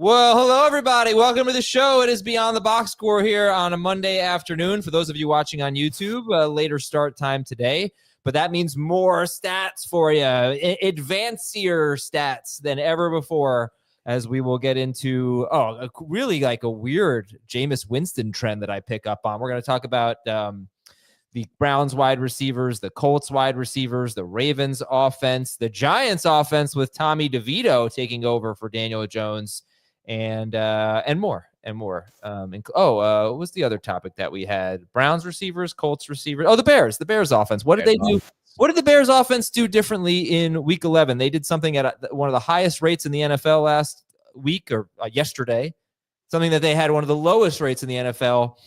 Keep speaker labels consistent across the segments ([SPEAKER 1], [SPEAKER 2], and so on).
[SPEAKER 1] Well, hello, everybody. Welcome to the show. It is Beyond the Boxscore here on a Monday afternoon. For those of you watching on YouTube, later start time today. But that means more stats for you, advancier stats than ever before, as we will get into, really like a weird Jameis Winston trend that I pick up on. We're going to talk about the Browns wide receivers, the Colts wide receivers, the Ravens offense, the Giants offense with Tommy DeVito taking over for Daniel Jones, and more. What was the other topic that we had? Browns receivers, Colts receivers. Oh, the Bears offense. What did they do? What did the Bears offense do differently in week 11? They did something at one of the highest rates in the NFL last week or yesterday, something that they had one of the lowest rates in the NFL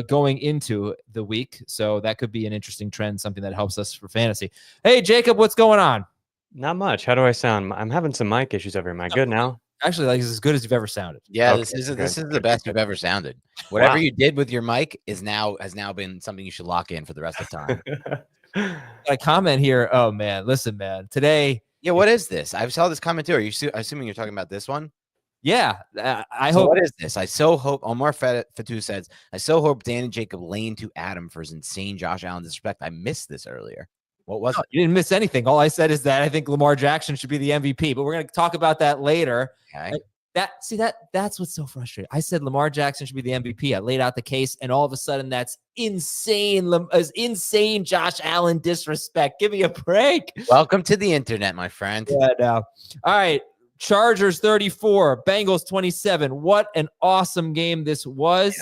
[SPEAKER 1] going into the week. So that could be an interesting trend, something that helps us for fantasy. Hey, Jacob, what's going on?
[SPEAKER 2] Not much. How do I sound? I'm having some mic issues over here. Am I good now?
[SPEAKER 1] Actually, like, it's as good as you've ever sounded.
[SPEAKER 3] Yeah,
[SPEAKER 2] Okay,
[SPEAKER 3] this is the best you've ever sounded. Whatever you did with your mic has now been something you should lock in for the rest of the time.
[SPEAKER 1] A comment here. Oh man, listen, man. Today.
[SPEAKER 3] Yeah, what is this? I saw this comment too. Are you assuming you're talking about this one?
[SPEAKER 1] Yeah, I hope.
[SPEAKER 3] What is this? I so hope. Omar Fatu says, I so hope Dan and Jacob lane to Adam for his insane Josh Allen disrespect. I missed this earlier. What was it?
[SPEAKER 1] You didn't miss anything. All I said is that I think Lamar Jackson should be the MVP, but we're going to talk about that later.
[SPEAKER 3] Okay.
[SPEAKER 1] That's what's so frustrating. I said Lamar Jackson should be the MVP. I laid out the case, and all of a sudden, that's insane. Insane Josh Allen disrespect. Give me a break.
[SPEAKER 3] Welcome to the internet, my friend.
[SPEAKER 1] Yeah, no. All right. Chargers 34, Bengals 27. What an awesome game this was.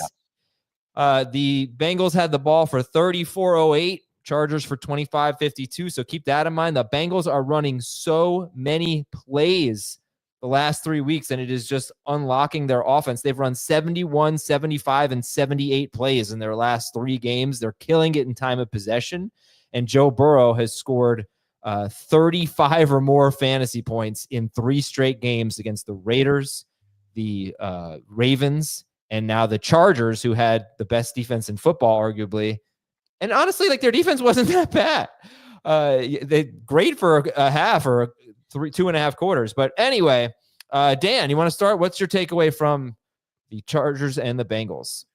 [SPEAKER 1] Yeah. The Bengals had the ball for 34-08. Chargers for 25-52. So keep that in mind. The Bengals are running so many plays the last 3 weeks, and it is just unlocking their offense. They've run 71, 75, and 78 plays in their last 3 games. They're killing it in time of possession. And Joe Burrow has scored 35 or more fantasy points in 3 straight games against the Raiders, the Ravens, and now the Chargers, who had the best defense in football, arguably. And honestly, like, their defense wasn't that bad. They great for a half or 2.5 quarters. But anyway, Dan, you want to start? What's your takeaway from the Chargers and the Bengals?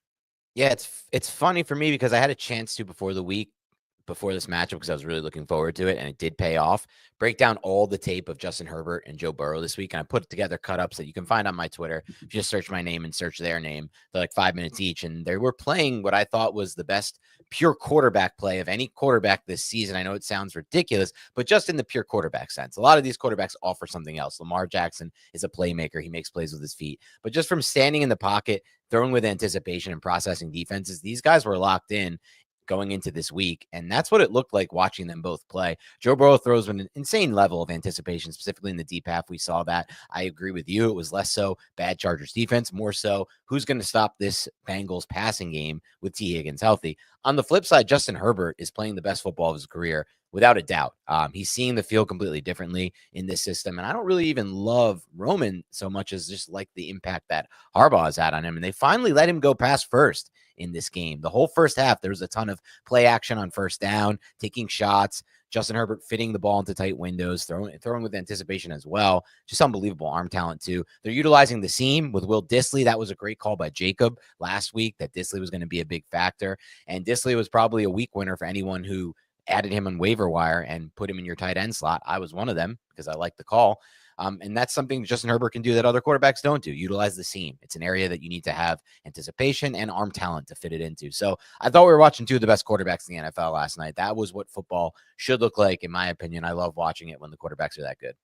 [SPEAKER 3] Yeah, it's funny for me because I had a chance to before this matchup, because I was really looking forward to it, and it did pay off. Break down all the tape of Justin Herbert and Joe Burrow this week, and I put together cut-ups that you can find on my Twitter. If you just search my name and search their name, they're like 5 minutes each, and they were playing what I thought was the best pure quarterback play of any quarterback this season. I know it sounds ridiculous, but just in the pure quarterback sense. A lot of these quarterbacks offer something else. Lamar Jackson is a playmaker. He makes plays with his feet. But just from standing in the pocket, throwing with anticipation and processing defenses, these guys were locked in going into this week, and that's what it looked like watching them both play. Joe Burrow throws with an insane level of anticipation, specifically in the deep half. We saw that. I agree with you. It was less so bad Chargers defense, more so who's going to stop this Bengals passing game with T. Higgins healthy. On the flip side, Justin Herbert is playing the best football of his career, without a doubt. He's seeing the field completely differently in this system, and I don't really even love Roman so much as just like the impact that Harbaugh has had on him, and they finally let him go pass first in this game. The whole first half, there was a ton of play action on first down, taking shots, Justin Herbert fitting the ball into tight windows, throwing with anticipation as well. Just unbelievable arm talent too. They're utilizing the seam with Will Dissly. That was a great call by Jacob last week, that Dissly was going to be a big factor. And Dissly was probably a week winner for anyone who added him on waiver wire and put him in your tight end slot. I was one of them because I like the call. And that's something Justin Herbert can do that other quarterbacks don't do. Utilize the seam. It's an area that you need to have anticipation and arm talent to fit it into. So I thought we were watching 2 of the best quarterbacks in the NFL last night. That was what football should look like, in my opinion. I love watching it when the quarterbacks are that good.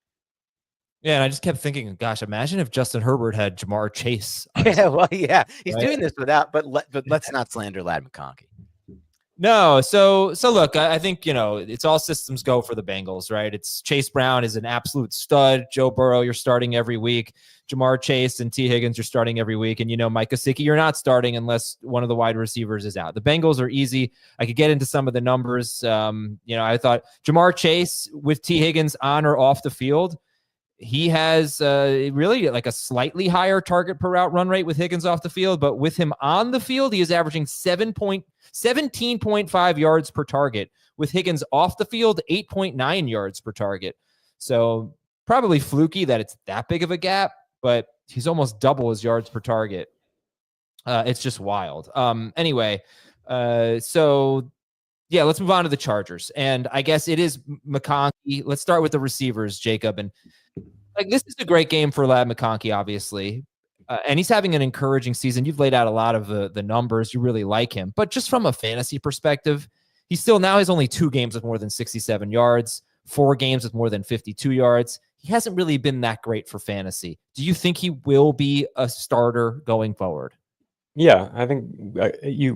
[SPEAKER 1] Yeah, and I just kept thinking, gosh, imagine if Justin Herbert had Jamar Chase.
[SPEAKER 3] Yeah, well, yeah. He's doing this without, but let's not slander Ladd McConkey.
[SPEAKER 1] No, so look, I think, it's all systems go for the Bengals, right? It's Chase Brown is an absolute stud. Joe Burrow, you're starting every week. Jamar Chase and T. Higgins, you're starting every week. And, Mike Gesicki, you're not starting unless one of the wide receivers is out. The Bengals are easy. I could get into some of the numbers. I thought Jamar Chase with T. Higgins on or off the field, he has really like a slightly higher target per route run rate with Higgins off the field, but with him on the field, he is averaging 17.5 yards per target. With Higgins off the field, 8.9 yards per target. So probably fluky that it's that big of a gap, but he's almost double his yards per target. It's just wild. Anyway, so yeah, let's move on to the Chargers. And I guess it is McConkey. Let's start with the receivers, Jacob. And like, this is a great game for Lad McConkey, obviously. And he's having an encouraging season. You've laid out a lot of the numbers. You really like him. But just from a fantasy perspective, he still now has only 2 games with more than 67 yards, 4 games with more than 52 yards. He hasn't really been that great for fantasy. Do you think he will be a starter going forward?
[SPEAKER 2] Yeah, I think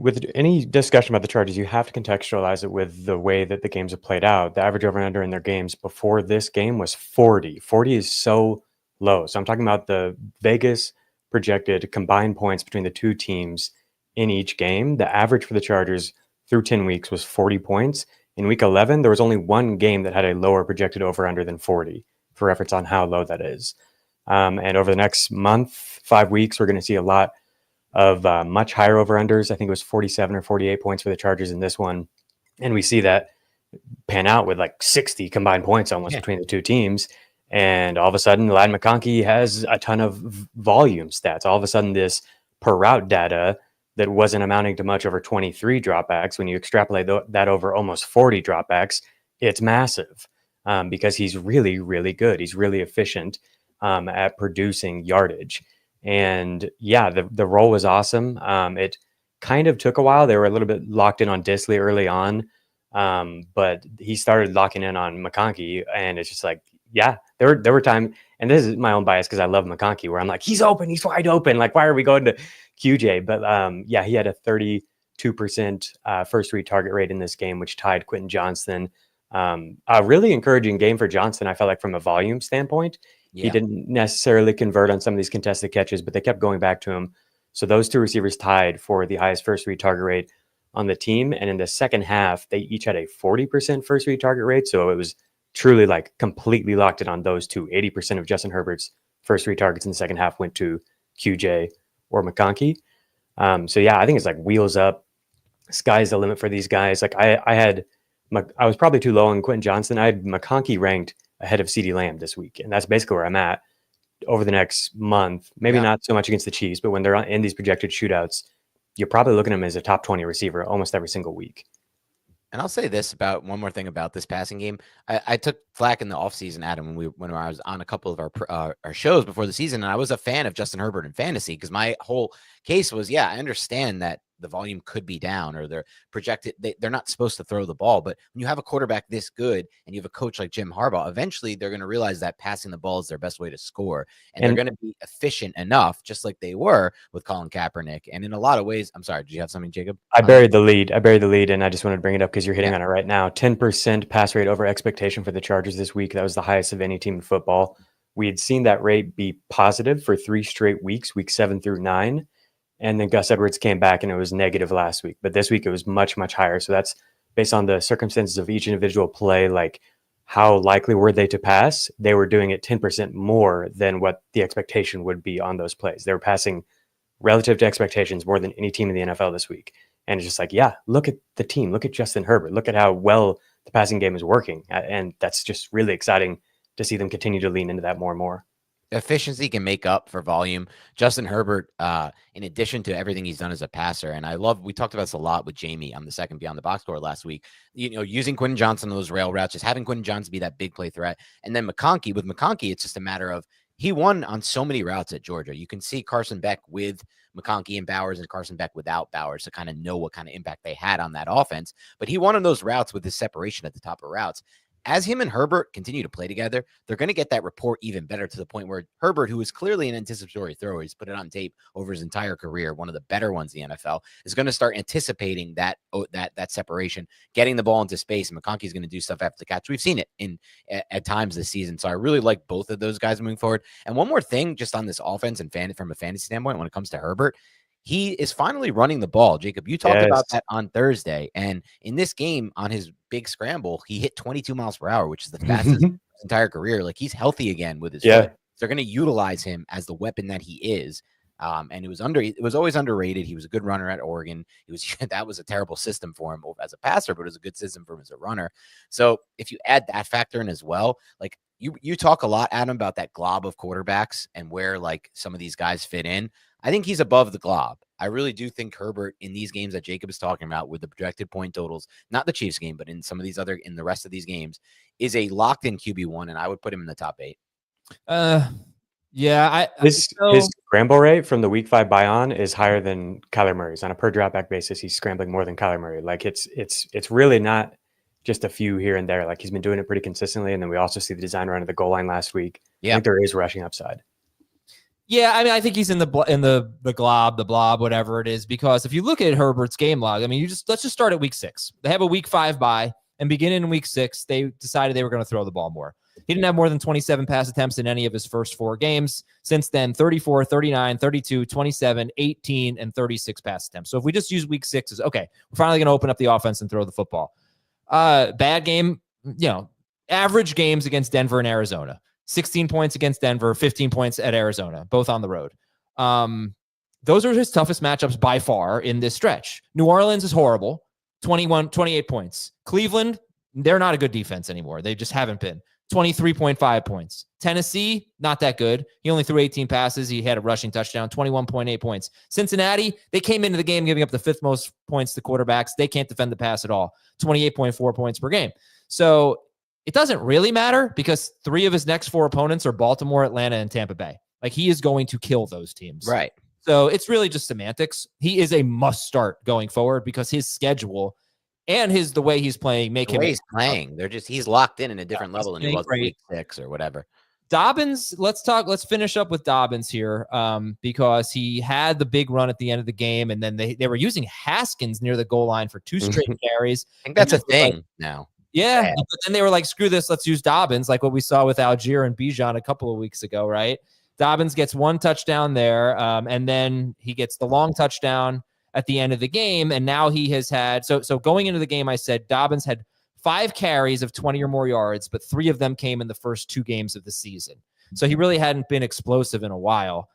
[SPEAKER 2] with any discussion about the Chargers, you have to contextualize it with the way that the games have played out. The average over and under in their games before this game was 40. 40 is so low. So I'm talking about the Vegas projected combined points between the two teams in each game. The average for the Chargers through 10 weeks was 40 points. In week 11, there was only one game that had a lower projected over under than 40, for reference on how low that is. And over the next month, 5 weeks, we're going to see a lot of much higher over-unders. I think it was 47 or 48 points for the Chargers in this one. And we see that pan out with like 60 combined points almost between the two teams. And all of a sudden, Lad McConkey has a ton of volume stats. All of a sudden, this per route data that wasn't amounting to much over 23 dropbacks, when you extrapolate that over almost 40 dropbacks, it's massive because he's really, really good. He's really efficient at producing yardage. And yeah, the role was awesome. It kind of took a while. They were a little bit locked in on Disley early on, but he started locking in on McConkey, and it's just like, yeah, there were times, and this is my own bias because I love McConkey, where I'm like, he's open, he's wide open. Like, why are we going to QJ? But yeah, he had a 32% first read target rate in this game, which tied Quentin Johnston. A really encouraging game for Johnston, I felt like, from a volume standpoint. Yeah. He didn't necessarily convert on some of these contested catches, but they kept going back to him. So those two receivers tied for the highest first read target rate on the team. And in the second half, they each had a 40% first read target rate. So it was truly like completely locked in on those two. 80% of Justin Herbert's first read targets in the second half went to QJ or McConkey. So yeah, I think it's like wheels up. Sky's the limit for these guys. Like I was probably too low on Quentin Johnston. I had McConkey ranked ahead of CeeDee Lamb this week. And that's basically where I'm at over the next month. Maybe not so much against the Chiefs, but when they're in these projected shootouts, you're probably looking at him as a top 20 receiver almost every single week.
[SPEAKER 3] And I'll say this about one more thing about this passing game. I took flack in the offseason, Adam, when I was on a couple of our shows before the season, and I was a fan of Justin Herbert in fantasy because my whole case was, I understand that the volume could be down, or they're projected. They're not supposed to throw the ball. But when you have a quarterback this good and you have a coach like Jim Harbaugh, eventually they're going to realize that passing the ball is their best way to score. And they're going to be efficient enough, just like they were with Colin Kaepernick. And in a lot of ways, I'm sorry, did you have something, Jacob?
[SPEAKER 2] I buried the lead. And I just wanted to bring it up because you're hitting on it right now. 10% pass rate over expectation for the Chargers this week. That was the highest of any team in football. We had seen that rate be positive for 3 straight weeks, week 7 through 9. And then Gus Edwards came back and it was negative last week. But this week it was much, much higher. So that's based on the circumstances of each individual play, like how likely were they to pass? They were doing it 10% more than what the expectation would be on those plays. They were passing relative to expectations more than any team in the NFL this week. And it's just like, yeah, look at the team. Look at Justin Herbert. Look at how well the passing game is working. And that's just really exciting to see them continue to lean into that more and more.
[SPEAKER 3] Efficiency can make up for volume. Justin Herbert, in addition to everything he's done as a passer, and we talked about this a lot with Jamie on the second Beyond the Box Score last week, using Quentin Johnson on those rail routes, just having Quentin Johnson be that big play threat. And then with McConkey, it's just a matter of he won on so many routes at Georgia. You can see Carson Beck with McConkey and Bowers and Carson Beck without Bowers to kind of know what kind of impact they had on that offense. But he won on those routes with his separation at the top of routes. As him and Herbert continue to play together, they're going to get that rapport even better, to the point where Herbert, who is clearly an anticipatory thrower, he's put it on tape over his entire career, one of the better ones in the NFL, is going to start anticipating that separation, getting the ball into space, and McConkey's going to do stuff after the catch. We've seen it at times this season. So I really like both of those guys moving forward. And one more thing, just on this offense and from a fantasy standpoint, when it comes to Herbert, he is finally running the ball. Jacob, you talked about that on Thursday. And in this game, on his big scramble, he hit 22 miles per hour, which is the fastest in his entire career. Like, he's healthy again with his foot. They're going to utilize him as the weapon that he is. And it was always underrated. He was a good runner at Oregon. That was a terrible system for him as a passer, but it was a good system for him as a runner. So if you add that factor in as well, like, you talk a lot, Adam, about that glob of quarterbacks and where like some of these guys fit in. I think he's above the glob. I really do think Herbert in these games that Jacob is talking about with the projected point totals, not the Chiefs game, but in some of these other, in the rest of these games, is a locked in QB1, and I would put him in the top 8.
[SPEAKER 1] Yeah,
[SPEAKER 2] his scramble rate from the week 5 buy on is higher than Kyler Murray's. On a per dropback basis, he's scrambling more than Kyler Murray. Like it's really not just a few here and there. Like he's been doing it pretty consistently. And then we also see the design run at the goal line last week. Yeah. I think there is rushing upside.
[SPEAKER 1] Yeah, I mean, I think he's in the glob, the blob, whatever it is, because if you look at Herbert's game log, I mean, let's just start at week 6. They have a week 5 bye, and beginning in week 6, they decided they were going to throw the ball more. He didn't have more than 27 pass attempts in any of his first 4 games. Since then, 34, 39, 32, 27, 18, and 36 pass attempts. So if we just use week 6 as, okay, we're finally going to open up the offense and throw the football. Bad game, average games against Denver and Arizona. 16 points against Denver, 15 points at Arizona, both on the road. Those are his toughest matchups by far in this stretch. New Orleans is horrible, 28 points. Cleveland, they're not a good defense anymore. They just haven't been. 23.5 points. Tennessee, not that good. He only threw 18 passes. He had a rushing touchdown, 21.8 points. Cincinnati, they came into the game giving up the 5th most points to quarterbacks. They can't defend the pass at all, 28.4 points per game. So it doesn't really matter because 3 of his next 4 opponents are Baltimore, Atlanta, and Tampa Bay. Like he is going to kill those teams.
[SPEAKER 3] Right.
[SPEAKER 1] So it's really just semantics. He is a must start going forward because his schedule and the way he's playing make him.
[SPEAKER 3] He's playing. He's locked in a different level than he was in week 6 or whatever.
[SPEAKER 1] Dobbins, let's finish up with Dobbins here because he had the big run at the end of the game, and then they were using Haskins near the goal line for 2 straight carries.
[SPEAKER 3] I think that's a thing now.
[SPEAKER 1] Yeah, but then they were like, screw this, let's use Dobbins, like what we saw with Algier and Bijan a couple of weeks ago, right? Dobbins gets 1 touchdown there, and then he gets the long touchdown at the end of the game, and now he has had, so going into the game, I said Dobbins had 5 carries of 20 or more yards, but 3 of them came in the first 2 games of the season. So he really hadn't been explosive in a while.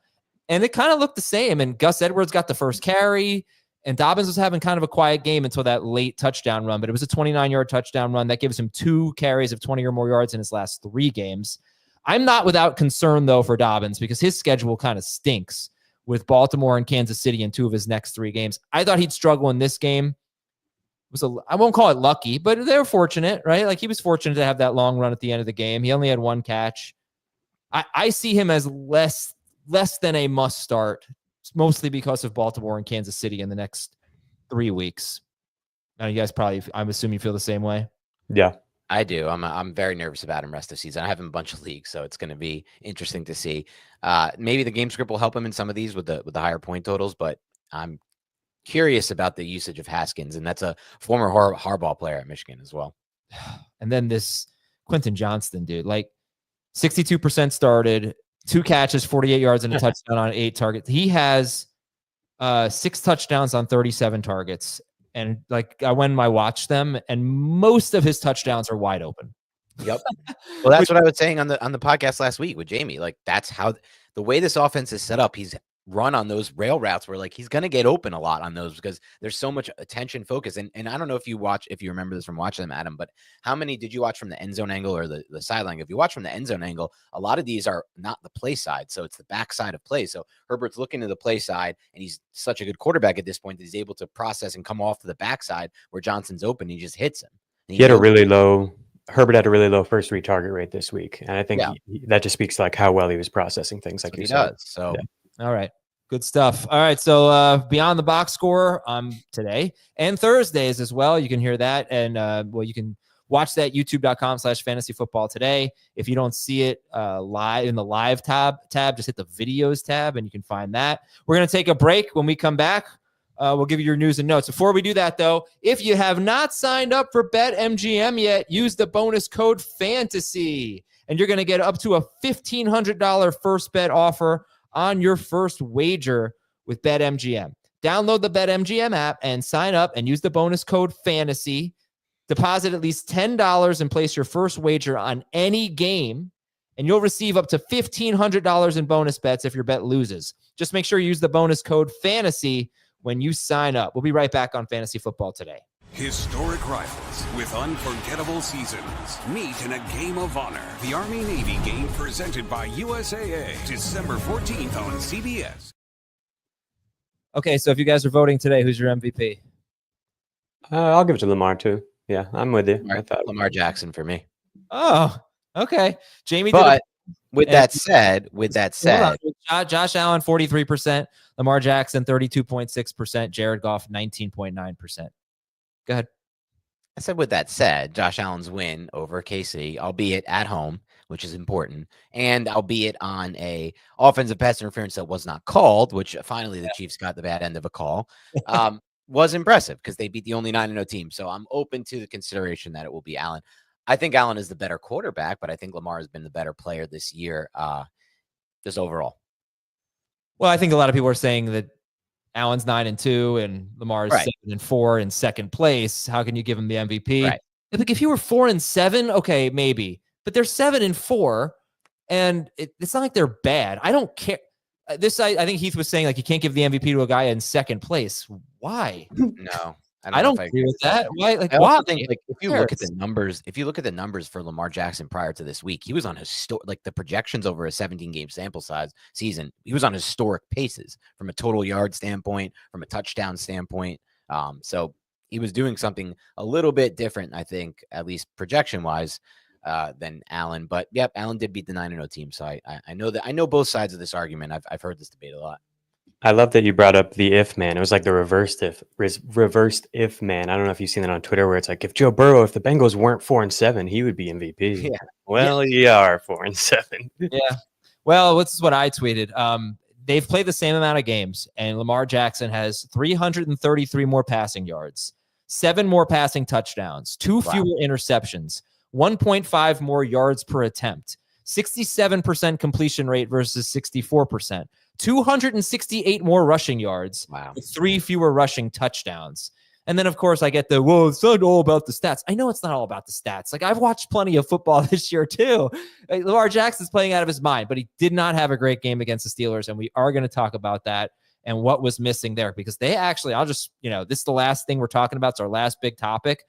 [SPEAKER 1] And it kind of looked the same, and Gus Edwards got the first carry, and Dobbins was having kind of a quiet game until that late touchdown run, but it was a 29-yard touchdown run. That gives him 2 carries of 20 or more yards in his last 3 games. I'm not without concern, though, for Dobbins because his schedule kind of stinks with Baltimore and Kansas City in 2 of his next 3 games. I thought he'd struggle in this game. I won't call it lucky, but they were fortunate, right? Like he was fortunate to have that long run at the end of the game. He only had 1 catch. I see him as less than a must start, mostly because of Baltimore and Kansas City in the next 3 weeks. Now, you guys probably, I'm assuming you feel the same way.
[SPEAKER 2] Yeah,
[SPEAKER 3] I do. I'm very nervous about him rest of the season. I have him in a bunch of leagues, so it's going to be interesting to see. Maybe the game script will help him in some of these with the higher point totals, but I'm curious about the usage of Haskins, and that's a former Harbaugh player at Michigan as well.
[SPEAKER 1] And then this Quentin Johnston, dude, like 62% started, 2 catches, 48 yards, and a touchdown on 8 targets. He has 6 touchdowns on 37 targets. And like I went and I watched them, and most of his touchdowns are wide open.
[SPEAKER 3] Yep. Well, that's what I was saying on the podcast last week with Jamie. Like that's how the way this offense is set up. He's run on those rail routes where like he's going to get open a lot on those because there's so much attention focus. And I don't know if you remember this from watching them, Adam, but how many did you watch from the end zone angle or the sideline? If you watch from the end zone angle, a lot of these are not the play side. So it's the back side of play. So Herbert's looking to the play side, and he's such a good quarterback at this point that he's able to process and come off to the backside where Johnson's open. He just hits him.
[SPEAKER 2] Herbert had a really low first read target rate this week. And I think that just speaks to like how well he was processing things like you said.
[SPEAKER 3] So,
[SPEAKER 1] All right. Good stuff. All right. So Beyond the Box Score today and Thursdays as well. You can hear that. And you can watch that youtube.com/fantasyfootball today. If you don't see it live in the live tab, just hit the videos tab and you can find that. We're going to take a break. When we come back, we'll give you your news and notes. Before we do that, though, if you have not signed up for BetMGM yet, use the bonus code FANTASY, and you're going to get up to a $1,500 first bet offer on your first wager with BetMGM. Download the BetMGM app and sign up and use the bonus code FANTASY. Deposit at least $10 and place your first wager on any game, and you'll receive up to $1,500 in bonus bets if your bet loses. Just make sure you use the bonus code FANTASY when you sign up. We'll be right back on Fantasy Football Today.
[SPEAKER 4] Historic rivals with unforgettable seasons meet in a game of honor. The Army-Navy game presented by USAA, December 14th on CBS.
[SPEAKER 1] Okay, so if you guys are voting today, who's your MVP?
[SPEAKER 2] I'll give it to Lamar too. Yeah, I'm with you.
[SPEAKER 3] Lamar Jackson for me.
[SPEAKER 1] Oh, okay. Jamie
[SPEAKER 3] But
[SPEAKER 1] did
[SPEAKER 3] with that said,
[SPEAKER 1] Josh Allen 43%, Lamar Jackson 32.6%, Jared Goff 19.9%. Go ahead.
[SPEAKER 3] I said, with that said, Josh Allen's win over KC, albeit at home, which is important, and albeit on a offensive pass interference that was not called, which finally the Chiefs got the bad end of a call, was impressive because they beat the only 9-0 team. So I'm open to the consideration that it will be Allen. I think Allen is the better quarterback, but I think Lamar has been the better player this year, just overall.
[SPEAKER 1] Well, I think a lot of people are saying that Allen's 9-2 and Lamar's 7-4 in second place. How can you give him the MVP?
[SPEAKER 3] Right.
[SPEAKER 1] Like if you were 4-7, okay, maybe, but they're 7-4, and it's not like they're bad. I don't care. I think Heath was saying like you can't give the MVP to a guy in second place. Why?
[SPEAKER 3] No,
[SPEAKER 1] I don't agree with that. Why? Like,
[SPEAKER 3] I
[SPEAKER 1] why?
[SPEAKER 3] think like if you look at the numbers for Lamar Jackson prior to this week, he was on like the projections over a 17-game sample size season. He was on historic paces from a total yard standpoint, from a touchdown standpoint. So he was doing something a little bit different, I think, at least projection wise, than Allen. But yep, Allen did beat the 9-0 team. So I know that I know both sides of this argument. I've heard this debate a lot.
[SPEAKER 2] I love that you brought up the if man. It was like the reversed if man. I don't know if you've seen that on Twitter where it's like if the Bengals weren't 4-7, he would be MVP.
[SPEAKER 3] Yeah.
[SPEAKER 2] Well, you are 4-7.
[SPEAKER 1] Yeah. Well, this is what I tweeted. They've played the same amount of games, and Lamar Jackson has 333 more passing yards, 7 more passing touchdowns, 2 fewer interceptions, 1.5 more yards per attempt, 67% completion rate versus 64%, 268 more rushing yards, 3 fewer rushing touchdowns. And then, of course, I get it's not all about the stats. I know it's not all about the stats. Like, I've watched plenty of football this year, too. Lamar Jackson's playing out of his mind, but he did not have a great game against the Steelers, and we are going to talk about that and what was missing there, because they actually, this is the last thing we're talking about. It's our last big topic.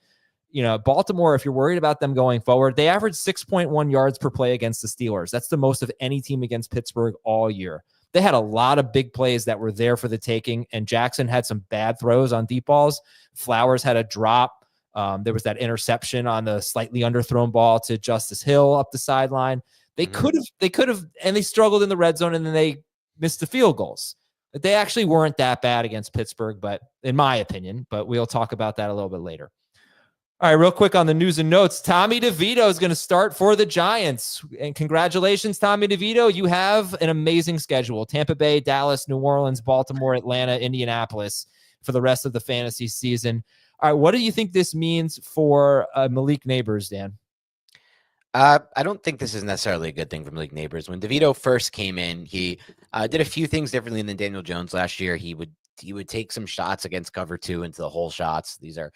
[SPEAKER 1] Baltimore, if you're worried about them going forward, they averaged 6.1 yards per play against the Steelers. That's the most of any team against Pittsburgh all year. They had a lot of big plays that were there for the taking, and Jackson had some bad throws on deep balls. Flowers had a drop. There was that interception on the slightly underthrown ball to Justice Hill up the sideline. They could have, and they struggled in the red zone, and then they missed the field goals. But they actually weren't that bad against Pittsburgh, but in my opinion, but we'll talk about that a little bit later. All right, real quick on the news and notes. Tommy DeVito is going to start for the Giants. And congratulations, Tommy DeVito. You have an amazing schedule. Tampa Bay, Dallas, New Orleans, Baltimore, Atlanta, Indianapolis for the rest of the fantasy season. All right, what do you think this means for Malik Neighbors, Dan?
[SPEAKER 3] I don't think this is necessarily a good thing for Malik Neighbors. When DeVito first came in, he did a few things differently than Daniel Jones last year. He would take some shots against cover 2 into the hole shots. These are,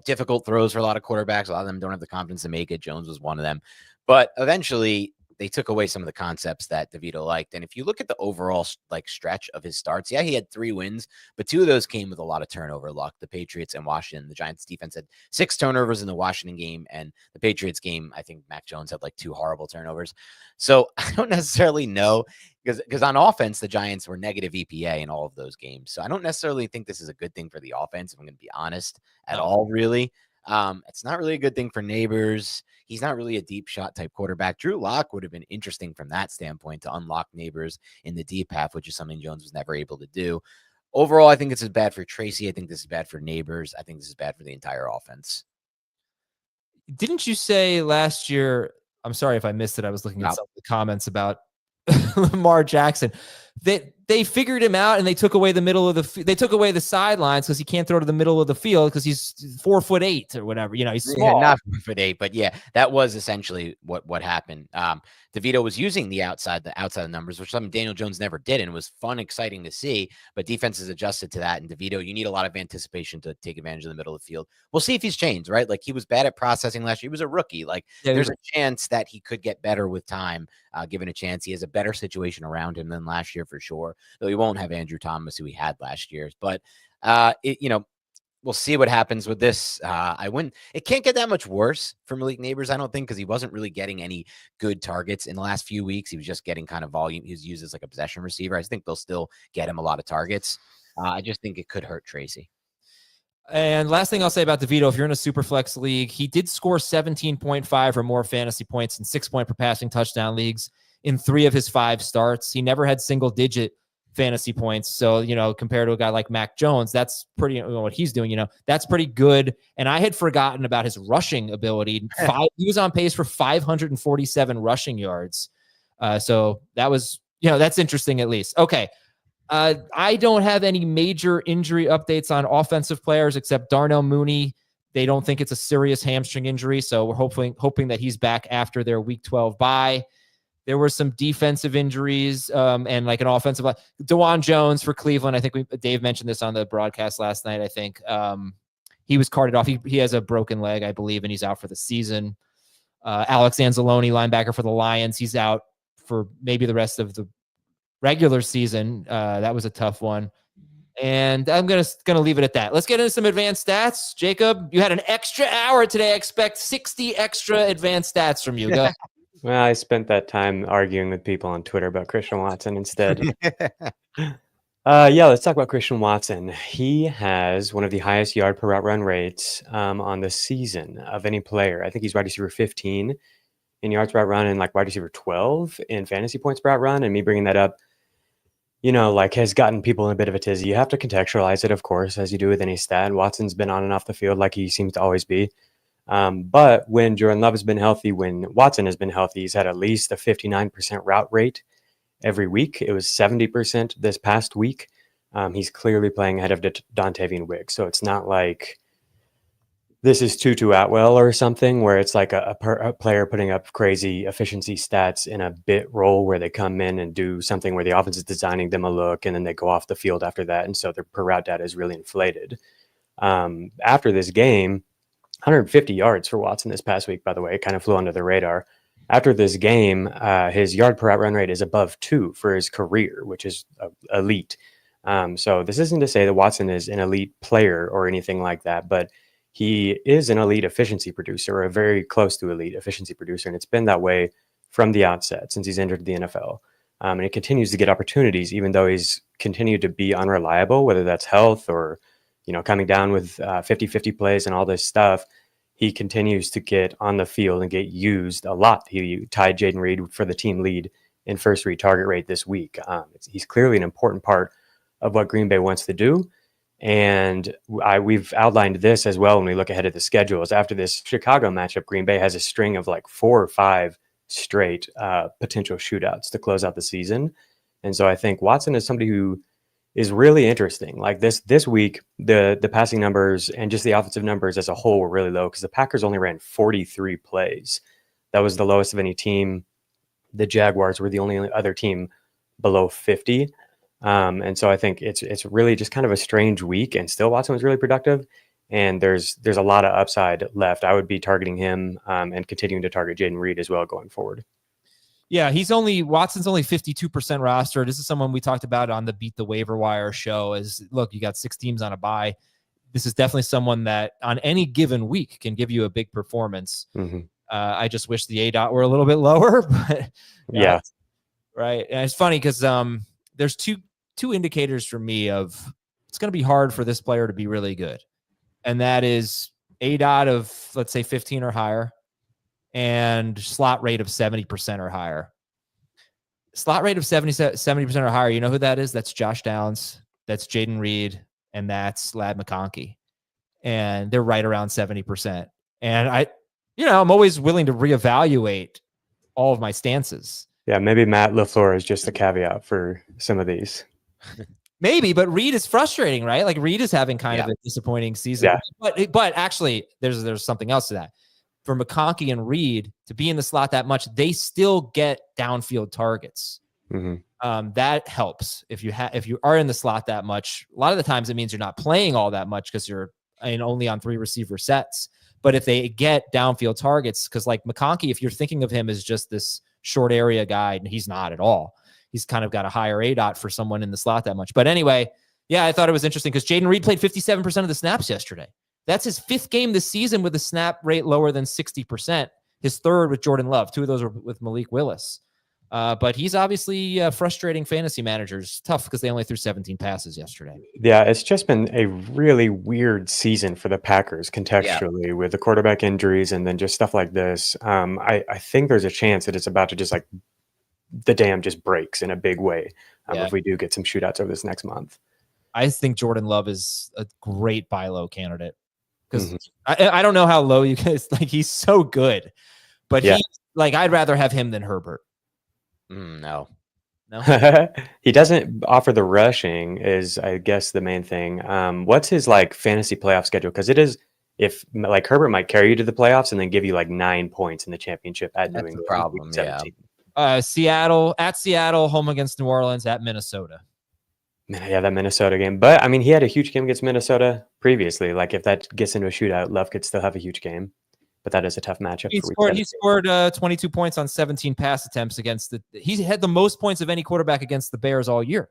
[SPEAKER 3] difficult throws for a lot of quarterbacks. A lot of them don't have the confidence to make it. Jones was one of them. But eventually, they took away some of the concepts that DeVito liked. And if you look at the overall stretch of his starts, he had 3 wins, but 2 of those came with a lot of turnover luck. The Patriots and Washington. The Giants defense had 6 turnovers in the Washington game, and the Patriots game, I think Mac Jones had 2 horrible turnovers. So I don't necessarily know, because on offense, the Giants were negative EPA in all of those games. So I don't necessarily think this is a good thing for the offense, if I'm going to be honest, at all, really. It's not really a good thing for Neighbors. He's not really a deep shot type quarterback. Drew Lock would have been interesting from that standpoint to unlock Neighbors in the deep half, which is something Jones was never able to do. Overall, I think this is bad for Tracy. I think this is bad for Neighbors. I think this is bad for the entire offense.
[SPEAKER 1] Didn't you say last year, I'm sorry if I missed it, I was looking at some of the comments about Lamar Jackson, that they figured him out and they took away they took away the sidelines because he can't throw to the middle of the field because he's 4'8" or whatever. He's small.
[SPEAKER 3] Yeah, not 4'8", but yeah, that was essentially what happened. DeVito was using the outside numbers, which something Daniel Jones never did, and it was fun, exciting to see. But defenses adjusted to that, and DeVito, you need a lot of anticipation to take advantage of the middle of the field. We'll see if he's changed, right? He was bad at processing last year. He was a rookie. There's a chance that he could get better with time, given a chance. He has a better situation around him than last year for sure. Though he won't have Andrew Thomas, who he had last year. But we'll we'll see what happens with this. It can't get that much worse for Malik Neighbors, I don't think, because he wasn't really getting any good targets in the last few weeks. He was just getting kind of volume. He was used as like a possession receiver. I think they'll still get him a lot of targets. I just think it could hurt Tracy.
[SPEAKER 1] And last thing I'll say about DeVito, if you're in a super flex league, he did score 17.5 or more fantasy points in 6-point per passing touchdown leagues in 3 of his 5 starts. He never had single digit fantasy points. So, compared to a guy like Mac Jones, that's pretty, what he's doing, that's pretty good. And I had forgotten about his rushing ability. He was on pace for 547 rushing yards. So that was, that's interesting at least. Okay. I don't have any major injury updates on offensive players except Darnell Mooney. They don't think it's a serious hamstring injury. So we're hoping that he's back after their week 12 bye. There were some defensive injuries and like an offensive line. DeJuan Jones for Cleveland. I think Dave mentioned this on the broadcast last night. I think he was carted off. He has a broken leg, I believe, and he's out for the season. Alex Anzalone, linebacker for the Lions. He's out for maybe the rest of the regular season. That was a tough one. And I'm gonna leave it at that. Let's get into some advanced stats. Jacob, you had an extra hour today. I expect 60 extra advanced stats from you. Go.
[SPEAKER 2] Well, I spent that time arguing with people on Twitter about Christian Watson instead. Let's talk about Christian Watson. He has one of the highest yard per route run rates on the season of any player. I think he's wide receiver 15 in yards per route run and like wide receiver 12 in fantasy points per route run. And me bringing that up, has gotten people in a bit of a tizzy. You have to contextualize it, of course, as you do with any stat. Watson's been on and off the field like he seems to always be. But when Jordan Love has been healthy, when Watson has been healthy, he's had at least a 59% route rate every week. It was 70% this past week. He's clearly playing ahead of Dontavian Wicks. So it's not like this is Tutu Atwell or something where it's like a player putting up crazy efficiency stats in a bit role where they come in and do something where the offense is designing them a look and then they go off the field after that. And so their per route data is really inflated. After this game, 150 yards for Watson this past week, by the way. It kind of flew under the radar. After this game, his yard per route run rate is above 2 for his career, which is elite. So this isn't to say that Watson is an elite player or anything like that, but he is an elite efficiency producer, or a very close to elite efficiency producer, and it's been that way from the outset since he's entered the NFL. And he continues to get opportunities, even though he's continued to be unreliable, whether that's health or coming down with 50-50 plays and all this stuff. He continues to get on the field and get used a lot. He tied Jaden Reed for the team lead in first read target rate this week. He's clearly an important part of what Green Bay wants to do. And we've outlined this as well when we look ahead at the schedules. After this Chicago matchup, Green Bay has a string of like 4 or 5 straight potential shootouts to close out the season. And so I think Watson is somebody who is really interesting. Like this week, the passing numbers and just the offensive numbers as a whole were really low because the Packers only ran 43 plays. That was the lowest of any team. The Jaguars were the only other team below 50. And so I think it's really just kind of a strange week, and still Watson was really productive. And there's a lot of upside left. I would be targeting him and continuing to target Jaden Reed as well going forward.
[SPEAKER 1] Yeah, Watson's only 52% roster. This is someone we talked about on the Beat the Waiver Wire show. Look, you got 6 teams on a bye. This is definitely someone that on any given week can give you a big performance. Mm-hmm. I just wish the ADOT were a little bit lower, but
[SPEAKER 2] yeah,
[SPEAKER 1] right. And it's funny because there's two indicators for me of it's going to be hard for this player to be really good, and that is ADOT of let's say 15 or higher, and slot rate of 70% or higher. Slot rate of 70% or higher. You know who that is? That's Josh Downs. That's Jaden Reed. And that's Ladd McConkey. And they're right around 70%. And I'm always willing to reevaluate all of my stances.
[SPEAKER 2] Yeah, maybe Matt LaFleur is just a caveat for some of these.
[SPEAKER 1] Maybe, but Reed is frustrating, right? Like Reed is having kind of a disappointing season. Yeah. But actually, there's something else to that. For McConkey and Reed to be in the slot that much, they still get downfield targets. Mm-hmm. That helps if you are in the slot that much. A lot of the times it means you're not playing all that much because you're only on 3 receiver sets. But if they get downfield targets, because like McConkey, if you're thinking of him as just this short area guy, and he's not at all. He's kind of got a higher ADOT for someone in the slot that much. But anyway, Yeah, I thought it was interesting because Jaden Reed played 57% of the snaps yesterday. That's his 5th game this season with a snap rate lower than 60%. His 3rd with Jordan Love. 2 of those were with Malik Willis. But he's obviously frustrating fantasy managers. Tough because they only threw 17 passes yesterday.
[SPEAKER 2] Yeah, it's just been a really weird season for the Packers contextually with the quarterback injuries and then just stuff like this. I think there's a chance that it's about to just like the dam just breaks in a big way if we do get some shootouts over this next month. I
[SPEAKER 1] think Jordan Love is a great buy low candidate because I don't know how low you guys like. He's so good, but I'd rather have him than Herbert.
[SPEAKER 3] No.
[SPEAKER 2] He doesn't offer the rushing is I guess the main thing. What's his like fantasy playoff schedule? Because it is if like Herbert might carry you to the playoffs and then give you like 9 points in the championship at New England.
[SPEAKER 3] Problem,
[SPEAKER 1] Seattle, home against New Orleans, at Minnesota.
[SPEAKER 2] Yeah, that Minnesota game. But I mean, he had a huge game against Minnesota previously. Like if that gets into a shootout, Love could still have a huge game. But that is a tough matchup.
[SPEAKER 1] He scored 22 points on 17 pass attempts against he had the most points of any quarterback against the Bears all year.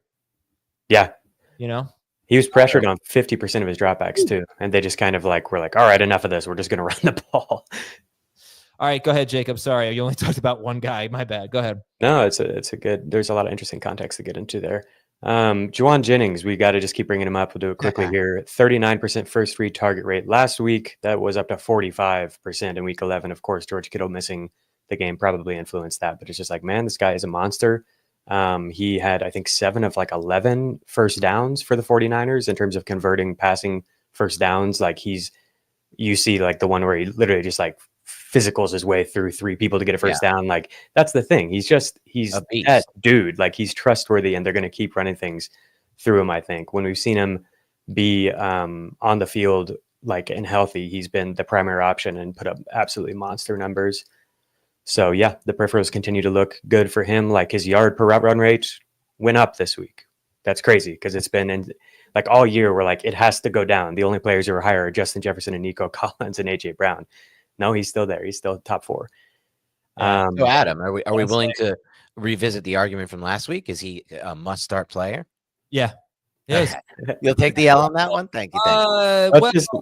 [SPEAKER 2] Yeah.
[SPEAKER 1] He
[SPEAKER 2] was pressured on 50% of his dropbacks too. And they just kind of like, were like, all right, enough of this. We're just going to run the ball.
[SPEAKER 1] All right, go ahead, Jacob. Sorry, you only talked about one guy. My bad. Go ahead.
[SPEAKER 2] No, it's a good, there's a lot of interesting context to get into there. Jauan Jennings, we got to just keep bringing him up. We'll do it quickly here. 39% first read target rate last week. That was up to 45% in week 11. Of course, George Kittle missing the game probably influenced that, but it's just like, man, this guy is a monster. He had, I think, 7 of like 11 first downs for the 49ers in terms of converting passing first downs. Like you see like the one where he literally just like physicals his way through 3 people to get a first down. Like that's the thing. He's that dude. Like he's trustworthy and they're going to keep running things through him. I think when we've seen him be on the field, like and healthy, he's been the primary option and put up absolutely monster numbers. So yeah, the peripherals continue to look good for him. Like his yard per route run rate went up this week. That's crazy because it's been like all year we're like, it has to go down. The only players who are higher are Justin Jefferson and Nico Collins and AJ Brown. No, he's still there. He's still top 4.
[SPEAKER 3] So Adam, are we willing to revisit the argument from last week? Is he a must-start player?
[SPEAKER 1] Yeah. Yes.
[SPEAKER 3] You'll take the L on that one? Thank you.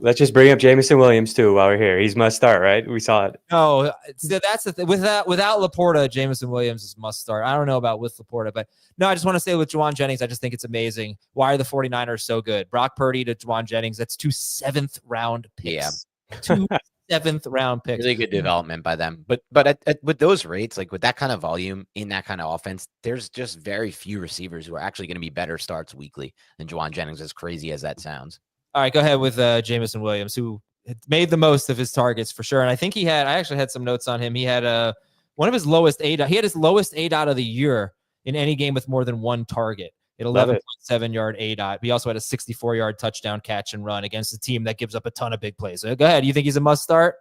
[SPEAKER 2] Let's just bring up Jameson Williams too while we're here. He's must start, right? We saw it.
[SPEAKER 1] No, that's the thing. Without Laporta, Jameson Williams is must start. I don't know about with Laporta, but no, I just want to say with Jauan Jennings, I just think it's amazing. Why are the 49ers so good? Brock Purdy to Jauan Jennings, that's 2 7th-round picks. Yeah. 2 7th-round picks.
[SPEAKER 3] Really good development by them. But with those rates, like with that kind of volume in that kind of offense, there's just very few receivers who are actually going to be better starts weekly than Jauan Jennings, as crazy as that sounds.
[SPEAKER 1] All right, go ahead with Jameson Williams, who made the most of his targets for sure. And I think I actually had some notes on him. He had one of his lowest ADOT. He had his lowest ADOT of the year in any game with more than 1 target. At 11.7 yard ADOT. He also had a 64-yard touchdown catch and run against a team that gives up a ton of big plays. So go ahead. You think he's a must start?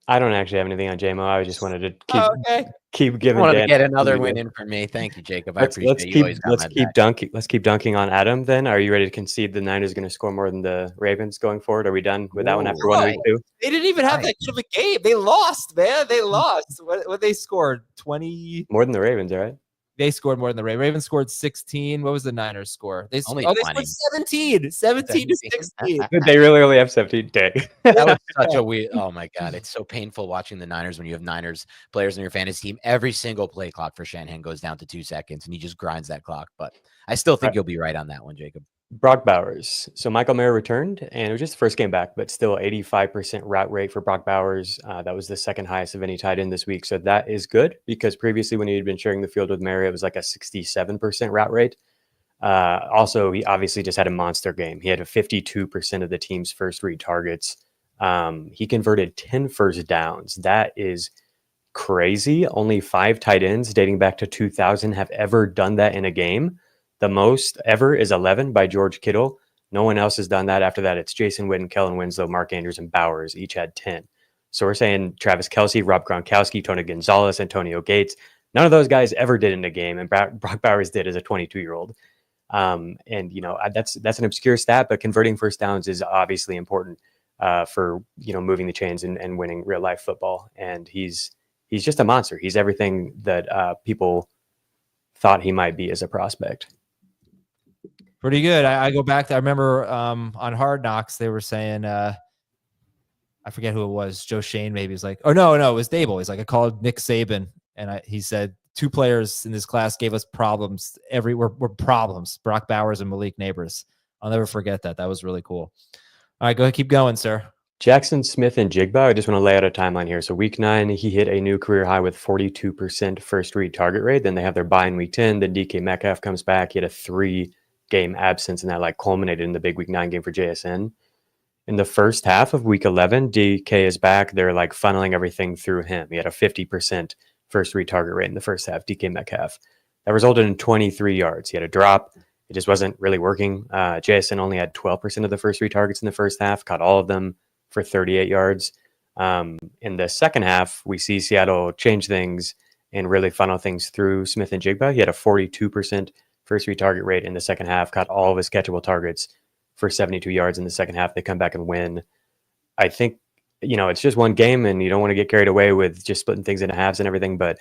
[SPEAKER 2] I don't actually have anything on JMO. I just wanted to keep giving.
[SPEAKER 3] I wanted to get another win in for me. Thank you, Jacob. I appreciate you.
[SPEAKER 2] Let's keep dunking on Adam. Then, are you ready to concede the Niners are going to score more than the Ravens going forward? Are we done with that one after 1 week too?
[SPEAKER 1] They didn't even have that good of a game. They lost, man. They lost. What they scored? 20
[SPEAKER 2] more than the Ravens, all right?
[SPEAKER 1] They scored more than the Ravens. Ravens scored 16. What was the Niners score? They scored 17 to 16.
[SPEAKER 2] They really only have 17 days.
[SPEAKER 3] That was such a weird. Oh my God. It's so painful watching the Niners when you have Niners players in your fantasy team. Every single play clock for Shanahan goes down to 2 seconds and he just grinds that clock. But I still think you'll be right on that one, Jacob.
[SPEAKER 2] Brock Bowers. So Michael Mayer returned, and it was just the first game back, but still 85% route rate for Brock Bowers. That was the second highest of any tight end this week. So that is good because previously when he had been sharing the field with Mayer, it was like a 67% route rate. Also, he obviously just had a monster game. He had a 52% of the team's first read targets. He converted 10 first downs. That is crazy. Only 5 tight ends dating back to 2000 have ever done that in a game. The most ever is 11 by George Kittle. No one else has done that. After that, it's Jason Witten, Kellen Winslow, Mark Andrews, and Bowers. Each had 10. So we're saying Travis Kelce, Rob Gronkowski, Tony Gonzalez, Antonio Gates. None of those guys ever did in a game, and Brock Bowers did as a 22-year-old. And, that's an obscure stat, but converting first downs is obviously important for, moving the chains and winning real-life football. And he's just a monster. He's everything that people thought he might be as a prospect.
[SPEAKER 1] Pretty good. I go back to, I remember on Hard Knocks, they were saying, I forget who it was. Joe Shane maybe was like, oh, no, it was Dable. He's like, I called Nick Saban, and he said, 2 players in this class gave us problems. We're problems. Brock Bowers and Malik Neighbors. I'll never forget that. That was really cool. All right, go ahead. Keep going, sir.
[SPEAKER 2] Jackson Smith and Jigba, I just want to lay out a timeline here. So week 9, he hit a new career high with 42% first read target rate. Then they have their bye in week 10. Then DK Metcalf comes back. He had a 3-game absence, and that like culminated in the big week 9 game for JSN. In the first half of week 11, DK is back. They're like funneling everything through him. He had a 50% first read target rate in the first half, DK Metcalf. That resulted in 23 yards. He had a drop. It just wasn't really working. JSN only had 12% of the first read targets in the first half, caught all of them for 38 yards. In the second half, we see Seattle change things and really funnel things through Smith and Jigba. He had a 42% first read target rate in the second half, caught all of his catchable targets for 72 yards in the second half. They come back and win. I think, it's just one game and you don't want to get carried away with just splitting things into halves and everything, but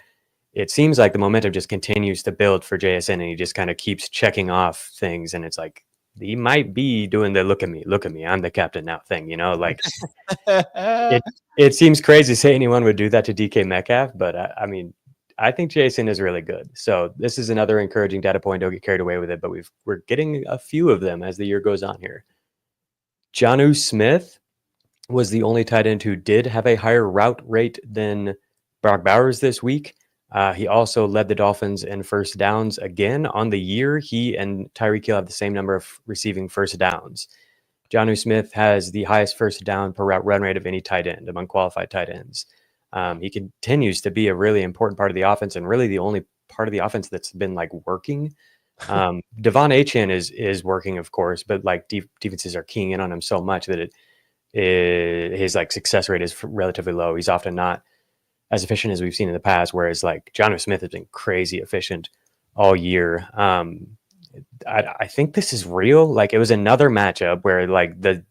[SPEAKER 2] it seems like the momentum just continues to build for JSN and he just kind of keeps checking off things. And it's like, he might be doing the look at me, I'm the captain now thing, like it seems crazy to say anyone would do that to DK Metcalf, but I think Jason is really good. So this is another encouraging data point. Don't get carried away with it, but we're getting a few of them as the year goes on here. Jonnu Smith was the only tight end who did have a higher route rate than Brock Bowers this week. He also led the Dolphins in first downs again on the year. He and Tyreek Hill have the same number of receiving first downs. Jonnu Smith has the highest first down per route run rate of any tight end among qualified tight ends. He continues to be a really important part of the offense and really the only part of the offense that's been like working. Devon Achane is working, of course, but like defenses are keying in on him so much that his like success rate is relatively low. He's often not as efficient as we've seen in the past, whereas like Jonnu Smith has been crazy efficient all year. I think this is real. Like it was another matchup where like the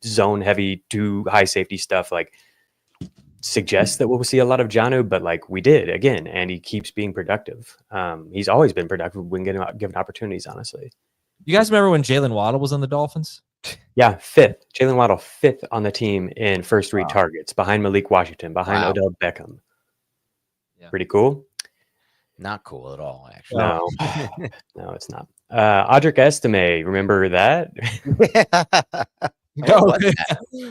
[SPEAKER 2] zone heavy to high safety stuff like suggests that we'll see a lot of Jonnu, but like we did again, and he keeps being productive. He's always been productive when given opportunities, honestly.
[SPEAKER 1] You guys remember when Jalen Waddle was on the Dolphins?
[SPEAKER 2] Yeah, 5th. Jalen Waddle 5th on the team in first read targets, behind Malik Washington, behind Odell Beckham. Yeah. Pretty cool.
[SPEAKER 3] Not cool at all, actually.
[SPEAKER 2] No, no, it's not. Audric Estime, remember that?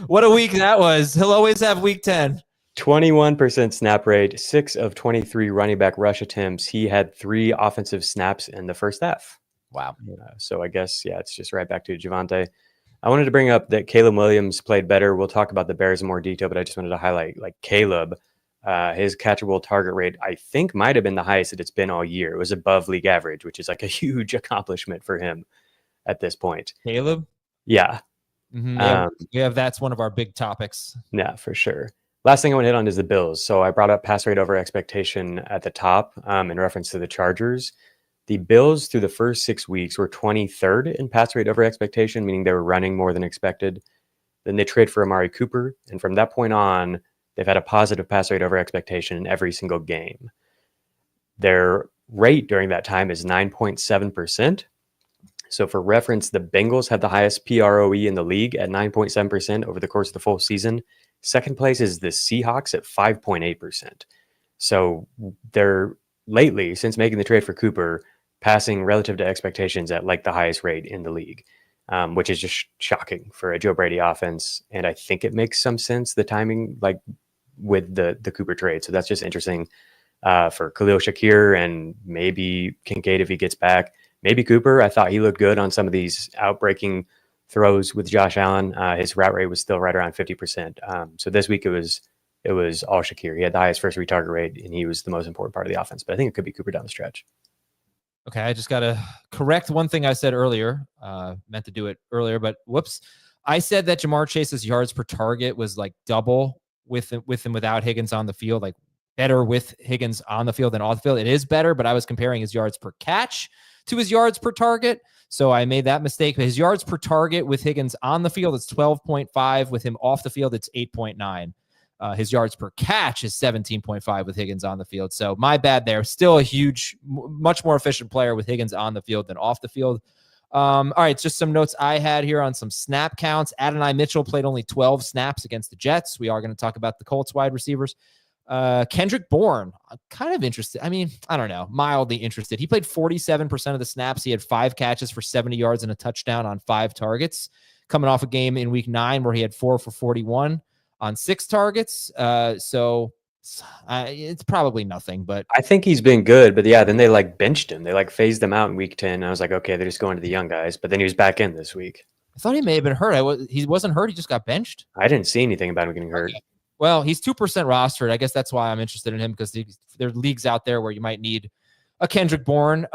[SPEAKER 1] What a week that was. He'll always have week 10.
[SPEAKER 2] 21% snap rate, 6 of 23 running back rush attempts. He had 3 offensive snaps in the first half.
[SPEAKER 3] Wow.
[SPEAKER 2] So I guess, it's just right back to Javonte. I wanted to bring up that Caleb Williams played better. We'll talk about the Bears in more detail, but I just wanted to highlight like Caleb, his catchable target rate, I think might have been the highest that it's been all year. It was above league average, which is like a huge accomplishment for him at this point.
[SPEAKER 1] Caleb?
[SPEAKER 2] Yeah.
[SPEAKER 1] Mm-hmm. That's one of our big topics.
[SPEAKER 2] Yeah, for sure. Last thing I want to hit on is the Bills. So I brought up pass rate over expectation at the top in reference to the Chargers. The Bills through the first 6 weeks were 23rd in pass rate over expectation, meaning they were running more than expected. Then they trade for Amari Cooper. And from that point on, they've had a positive pass rate over expectation in every single game. Their rate during that time is 9.7%. So for reference, the Bengals had the highest PROE in the league at 9.7% over the course of the full season. Second place is the Seahawks at 5.8%. So they're lately, since making the trade for Cooper, passing relative to expectations at like the highest rate in the league, which is just shocking for a Joe Brady offense. And I think it makes some sense, the timing, like with the Cooper trade. So that's just interesting for Khalil Shakir and maybe Kincaid if he gets back. Maybe Cooper. I thought he looked good on some of these outbreaking throws with Josh Allen. His route rate was still right around 50%. So this week it was all Shakir. He had the highest first read target rate, and he was the most important part of the offense. But I think it could be Cooper down the stretch.
[SPEAKER 1] Okay, I just got to correct one thing I said earlier. Meant to do it earlier, but whoops. I said that Jamar Chase's yards per target was like double with and without Higgins on the field, like better with Higgins on the field than off the field. It is better, but I was comparing his yards per catch to his yards per target. So I made that mistake. But his yards per target with Higgins on the field, it's 12.5. With him off the field, it's 8.9. His yards per catch is 17.5 with Higgins on the field. So my bad there. Still a huge, much more efficient player with Higgins on the field than off the field. All right, just some notes I had here on some snap counts. Adonai Mitchell played only 12 snaps against the Jets. We are going to talk about the Colts wide receivers. Kendrick Bourne, I'm kind of interested. I mean, I don't know, mildly interested. He played 47% of the snaps. He had 5 catches for 70 yards and a touchdown on 5 targets, coming off a game in week 9 where he had 4 for 41 on 6 targets. So it's probably nothing, but
[SPEAKER 2] I think he's been good. But yeah, then they like benched him. They like phased him out in week 10. I was like, okay, they're just going to the young guys. But then he was back in this week.
[SPEAKER 1] I thought he may have been hurt. He wasn't hurt. He just got benched.
[SPEAKER 2] I didn't see anything about him getting hurt.
[SPEAKER 1] Okay. Well, he's 2% rostered. I guess that's why I'm interested in him, because there are leagues out there where you might need a Kendrick Bourne.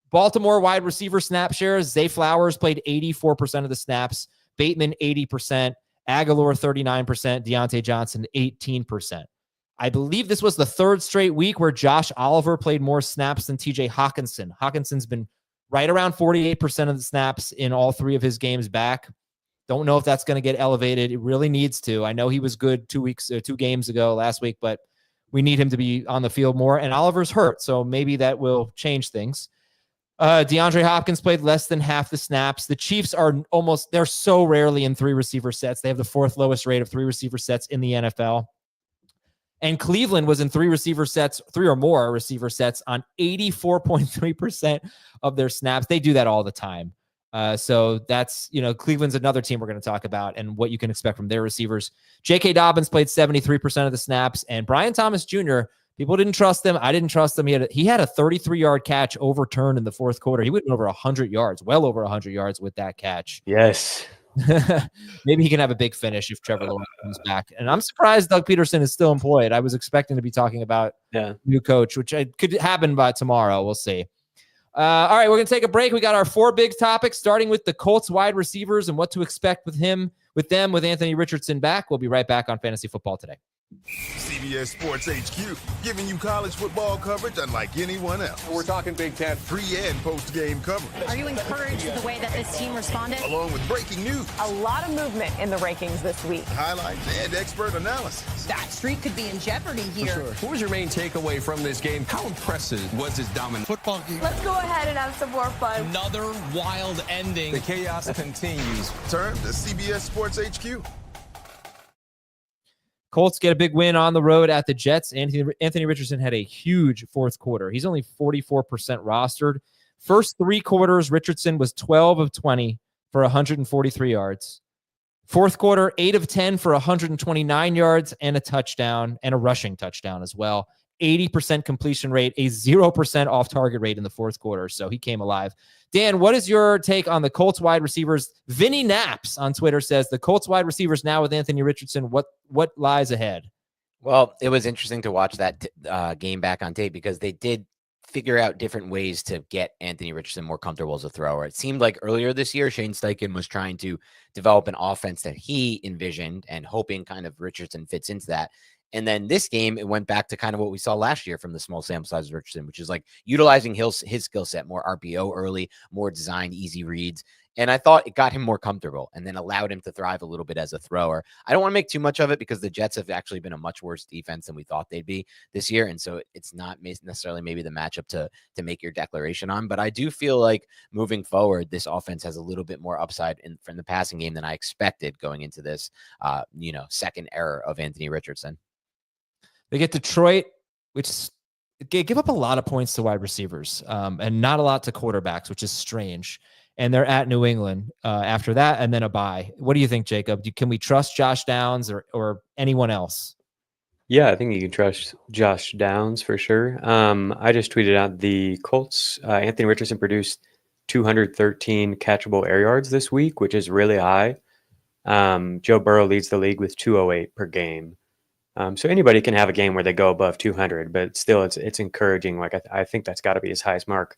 [SPEAKER 1] Baltimore wide receiver snap shares. Zay Flowers played 84% of the snaps. Bateman, 80%. Aguilar, 39%. Deontay Johnson, 18%. I believe this was the 3rd straight week where Josh Oliver played more snaps than TJ Hawkinson. Hawkinson's been right around 48% of the snaps in all 3 of his games back. Don't know if that's going to get elevated. It really needs to. I know he was good 2 games ago last week, but we need him to be on the field more. And Oliver's hurt, so maybe that will change things. DeAndre Hopkins played less than half the snaps. The Chiefs they're so rarely in 3 receiver sets. They have the 4th lowest rate of 3 receiver sets in the NFL. And Cleveland was in 3 or more receiver sets on 84.3% of their snaps. They do that all the time. So that's, Cleveland's another team we're going to talk about and what you can expect from their receivers. J.K. Dobbins played 73% of the snaps, and Brian Thomas Jr., people didn't trust him. I didn't trust him. He had a 33-yard catch overturned in the 4th quarter. He went over 100 yards, well over 100 yards with that catch.
[SPEAKER 2] Yes.
[SPEAKER 1] Maybe he can have a big finish if Trevor Lawrence comes back. And I'm surprised Doug Peterson is still employed. I was expecting to be talking about new coach, which could happen by tomorrow. We'll see. All right, we're going to take a break. We got our 4 big topics, starting with the Colts wide receivers and what to expect with them with Anthony Richardson back. We'll be right back on Fantasy Football Today.
[SPEAKER 5] CBS Sports HQ, giving you college football coverage unlike anyone else.
[SPEAKER 6] We're talking Big Ten.
[SPEAKER 5] Pre- and post-game coverage.
[SPEAKER 7] Are you encouraged with the way that this team responded?
[SPEAKER 5] Along with breaking news.
[SPEAKER 8] A lot of movement in the rankings this week.
[SPEAKER 5] Highlights and expert analysis.
[SPEAKER 9] That streak could be in jeopardy here.
[SPEAKER 6] Sure. What was your main takeaway from this game? How impressive was his dominant football game?
[SPEAKER 8] Let's go ahead and have some more fun.
[SPEAKER 10] Another wild ending.
[SPEAKER 6] The chaos continues.
[SPEAKER 5] Turn to CBS Sports HQ.
[SPEAKER 1] Colts get a big win on the road at the Jets. Anthony Richardson had a huge 4th quarter. He's only 44% rostered. First 3 quarters, Richardson was 12 of 20 for 143 yards. 4th quarter, 8 of 10 for 129 yards and a touchdown, and a rushing touchdown as well. 80% completion rate, a 0% off-target rate in the 4th quarter. So he came alive. Dan, what is your take on the Colts wide receivers? Vinny Naps on Twitter says the Colts wide receivers now with Anthony Richardson. What lies ahead?
[SPEAKER 3] Well, it was interesting to watch that game back on tape because they did figure out different ways to get Anthony Richardson more comfortable as a thrower. It seemed like earlier this year, Shane Steichen was trying to develop an offense that he envisioned and hoping kind of Richardson fits into that. And then this game, it went back to kind of what we saw last year from the small sample size of Richardson, which is like utilizing his skill set, more RPO early, more designed, easy reads. And I thought it got him more comfortable and then allowed him to thrive a little bit as a thrower. I don't want to make too much of it because the Jets have actually been a much worse defense than we thought they'd be this year. And so it's not necessarily maybe the matchup to make your declaration on. But I do feel like moving forward, this offense has a little bit more upside from the passing game than I expected going into this, second era of Anthony Richardson.
[SPEAKER 1] They get Detroit, which give up a lot of points to wide receivers and not a lot to quarterbacks, which is strange. And they're at New England after that, and then a bye. What do you think, Jacob? Can we trust Josh Downs or anyone else?
[SPEAKER 2] Yeah, I think you can trust Josh Downs for sure. I just tweeted out the Colts. Anthony Richardson produced 213 catchable air yards this week, which is really high. Joe Burrow leads the league with 208 per game. So anybody can have a game where they go above 200, but still it's encouraging. Like I think that's got to be his highest mark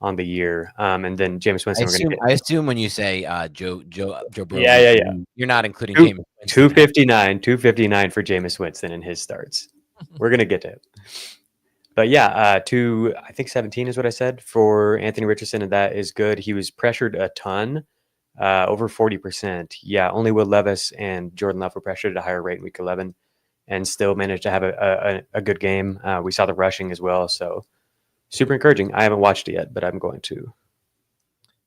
[SPEAKER 2] on the year. And then Jameis Winston.
[SPEAKER 3] I assume when you say Joe Burrow,
[SPEAKER 2] yeah,
[SPEAKER 3] you're not including Jameis Winston.
[SPEAKER 2] 259 for Jameis Winston in his starts. We're gonna get to it. But yeah, I think 17 is what I said for Anthony Richardson, and that is good. He was pressured a ton, over 40%. Yeah, only Will Levis and Jordan Love were pressured at a higher rate in week 11. And still managed to have a good game. We saw the rushing as well, so super encouraging. I haven't watched it yet, but I'm going to.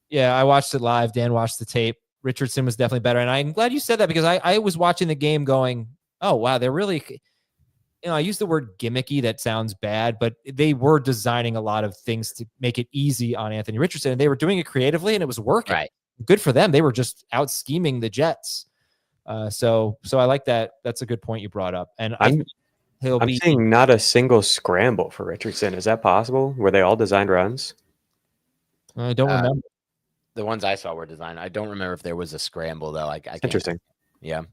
[SPEAKER 1] Yeah, I watched it live. Dan watched the tape. Richardson was definitely better. And I'm glad you said that because I was watching the game going, oh, wow, they're really, I use the word gimmicky. That sounds bad, but they were designing a lot of things to make it easy on Anthony Richardson. And they were doing it creatively and it was working.
[SPEAKER 3] Right.
[SPEAKER 1] Good for them. They were just out scheming the Jets. So I like that. That's a good point you brought up. And I'm
[SPEAKER 2] seeing not a single scramble for Richardson. Is that possible? Were they all designed runs?
[SPEAKER 1] I don't remember.
[SPEAKER 3] The ones I saw were designed. I don't remember if there was a scramble though.
[SPEAKER 2] Interesting.
[SPEAKER 3] Yeah.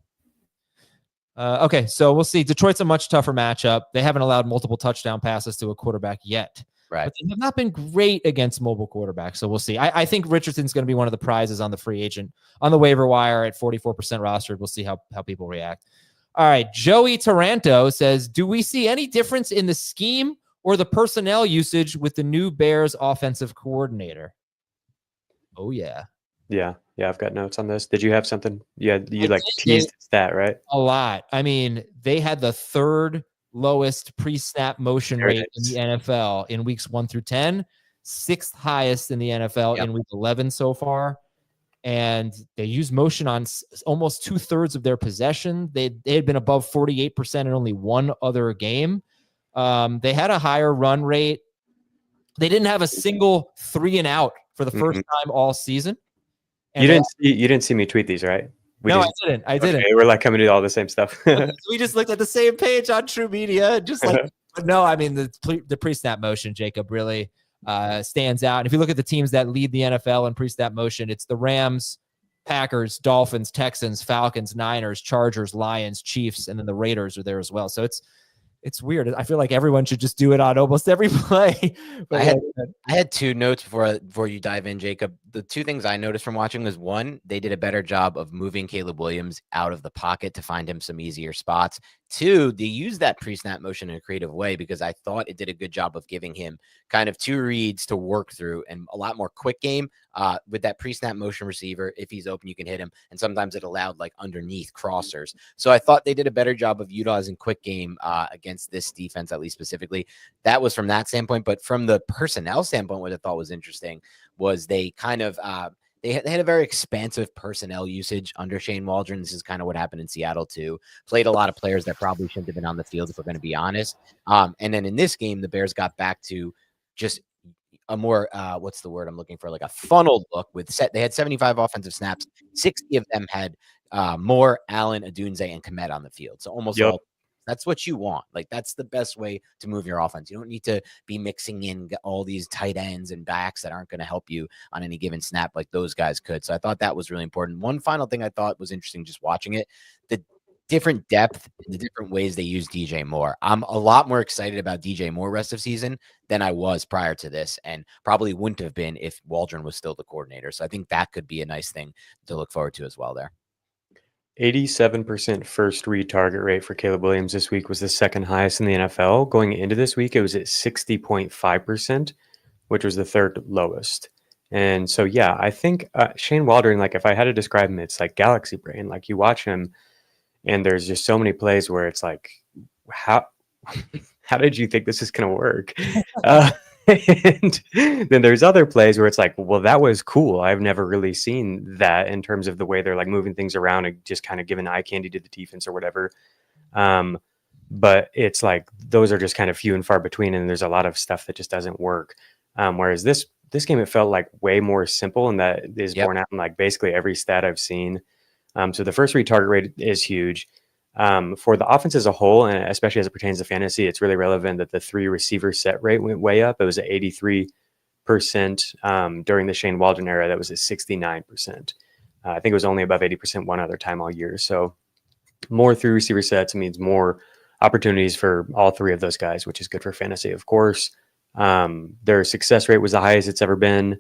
[SPEAKER 1] Okay, so we'll see. Detroit's a much tougher matchup. They haven't allowed multiple touchdown passes to a quarterback yet.
[SPEAKER 3] Right.
[SPEAKER 1] But they have not been great against mobile quarterbacks. So we'll see. I think Richardson's going to be one of the prizes on the free agent on the waiver wire at 44% rostered. We'll see how people react. All right. Joey Taranto says, do we see any difference in the scheme or the personnel usage with the new Bears offensive coordinator? Oh, yeah.
[SPEAKER 2] Yeah. I've got notes on this. Did you have something? Yeah, you teased that, right?
[SPEAKER 1] A lot. I mean, they had the third lowest pre-snap motion rate in the NFL in weeks 1 through 10, sixth highest in the NFL in week 11 so far. And they use motion on almost 2/3 of their possession. They had been above 48% in only one other game. They had a higher run rate. They didn't have a single 3 and out for the first time all season. And
[SPEAKER 2] you didn't see me tweet these, right?
[SPEAKER 1] I didn't.
[SPEAKER 2] Okay, we're coming to do all the same stuff.
[SPEAKER 1] We just looked at the same page on True Media, just but no, I mean the pre-snap motion, Jacob, really stands out. And if you look at the teams that lead the NFL in pre-snap motion, it's the Rams, Packers, Dolphins, Texans, Falcons, Niners, Chargers, Lions, Chiefs, and then the Raiders are there as well. So it's weird. I feel like everyone should just do it on almost every play.
[SPEAKER 3] I had 2 notes before you dive in, Jacob. The 2 things I noticed from watching was 1, they did a better job of moving Caleb Williams out of the pocket to find him some easier spots. 2, they used that pre-snap motion in a creative way because I thought it did a good job of giving him kind of 2 reads to work through and a lot more quick game with that pre-snap motion receiver. If he's open, you can hit him. And sometimes it allowed underneath crossers. So I thought they did a better job of utilizing quick game against this defense, at least specifically. That was from that standpoint. But from the personnel standpoint, what I thought was interesting was they kind of they had a very expansive personnel usage under Shane Waldron. This is kind of what happened in Seattle too. Played a lot of players that probably shouldn't have been on the field, if we're going to be honest. And then in this game, the Bears got back to just a more what's the word I'm looking for? A funneled look they had 75 offensive snaps. 60 of them had Moore, Allen, Adunze, and Kmet on the field. So almost all. That's what you want. That's the best way to move your offense. You don't need to be mixing in all these tight ends and backs that aren't going to help you on any given snap like those guys could. So I thought that was really important. One final thing I thought was interesting just watching it, the different depth and the different ways they use DJ Moore. I'm a lot more excited about DJ Moore rest of season than I was prior to this, and probably wouldn't have been if Waldron was still the coordinator. So I think that could be a nice thing to look forward to as well there.
[SPEAKER 2] 87% first read target rate for Caleb Williams this week was the second highest in the NFL. Going into this week, it was at 60.5%, which was the third lowest. And so, yeah, I think Shane Waldron, if I had to describe him, it's like galaxy brain. You watch him and there's just so many plays where it's how did you think this is going to work? And then there's other plays where it's well, that was cool. I've never really seen that in terms of the way they're moving things around and just kind of giving eye candy to the defense or whatever. But it's those are just kind of few and far between, and there's a lot of stuff that just doesn't work. Whereas this game, it felt way more simple, and that is borne out in basically every stat I've seen. So the first read target rate is huge. For the offense as a whole, and especially as it pertains to fantasy, it's really relevant that the 3 receiver set rate went way up. It was at 83% during the Shane Waldron era. That was at 69%. I think it was only above 80% one other time all year. So more 3 receiver sets means more opportunities for all 3 of those guys, which is good for fantasy, of course. Their success rate was the highest it's ever been.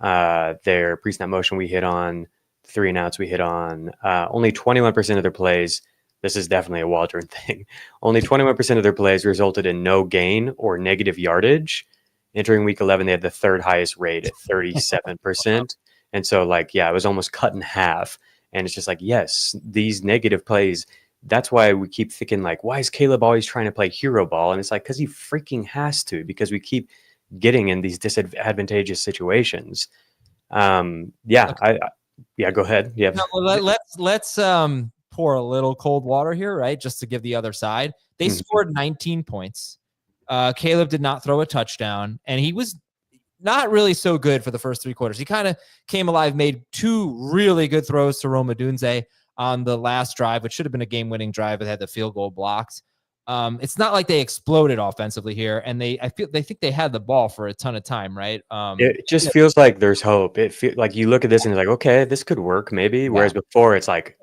[SPEAKER 2] Their pre-snap motion we hit on, 3 and outs we hit on. Only 21% of their plays. This is definitely a Waldron thing. Only 21% of their plays resulted in no gain or negative yardage. Entering week 11, they had the 3rd highest rate at 37%. And so it was almost cut in half. And it's just yes, these negative plays, that's why we keep thinking why is Caleb always trying to play hero ball? And it's because he freaking has to, because we keep getting in these disadvantageous situations. Go ahead. Yeah.
[SPEAKER 1] No, let's pour a little cold water here, right? Just to give the other side. They scored 19 points. Caleb did not throw a touchdown, and he was not really so good for the first 3 quarters. He kind of came alive, made 2 really good throws to Rome Odunze on the last drive, which should have been a game-winning drive. It had the field goal blocked. It's not like they exploded offensively here, and they think they had the ball for a ton of time, right?
[SPEAKER 2] It just feels like there's hope. It feels like you look at this and you're like, okay, this could work maybe. Whereas before, it's like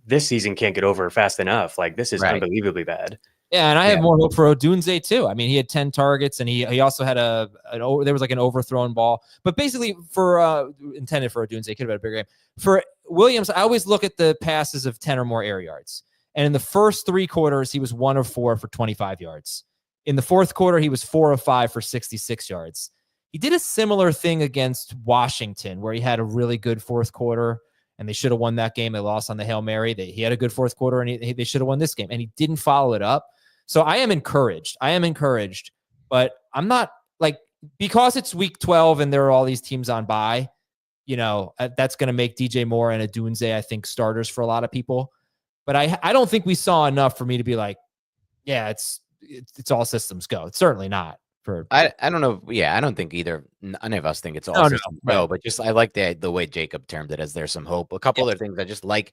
[SPEAKER 2] this season can't get over fast enough. Like this is unbelievably bad.
[SPEAKER 1] Yeah, and I have more hope for Odunze too. I mean, he had 10 targets, and he also had there was like an overthrown ball. But basically, for intended for Odunze, could have had a bigger game. For Williams, I always look at the passes of 10 or more air yards. And in the first 3 quarters, he was 1 of 4 for 25 yards. In the fourth quarter, he was 4 of 5 for 66 yards. He did a similar thing against Washington, where he had a really good fourth quarter, and they should have won that game. They lost on the Hail Mary. He had a good fourth quarter, and they should have won this game, and he didn't follow it up. So I am encouraged, but I'm not like, because it's week 12 and there are all these teams on bye, that's going to make DJ Moore and Odunze, I think, starters for a lot of people. But I don't think we saw enough for me to be like, yeah, it's all systems go. It's certainly not.
[SPEAKER 3] I don't know. Yeah, I don't think none of us think it's all systems go, but just I like the way Jacob termed it as there's some hope. A couple other things I just like.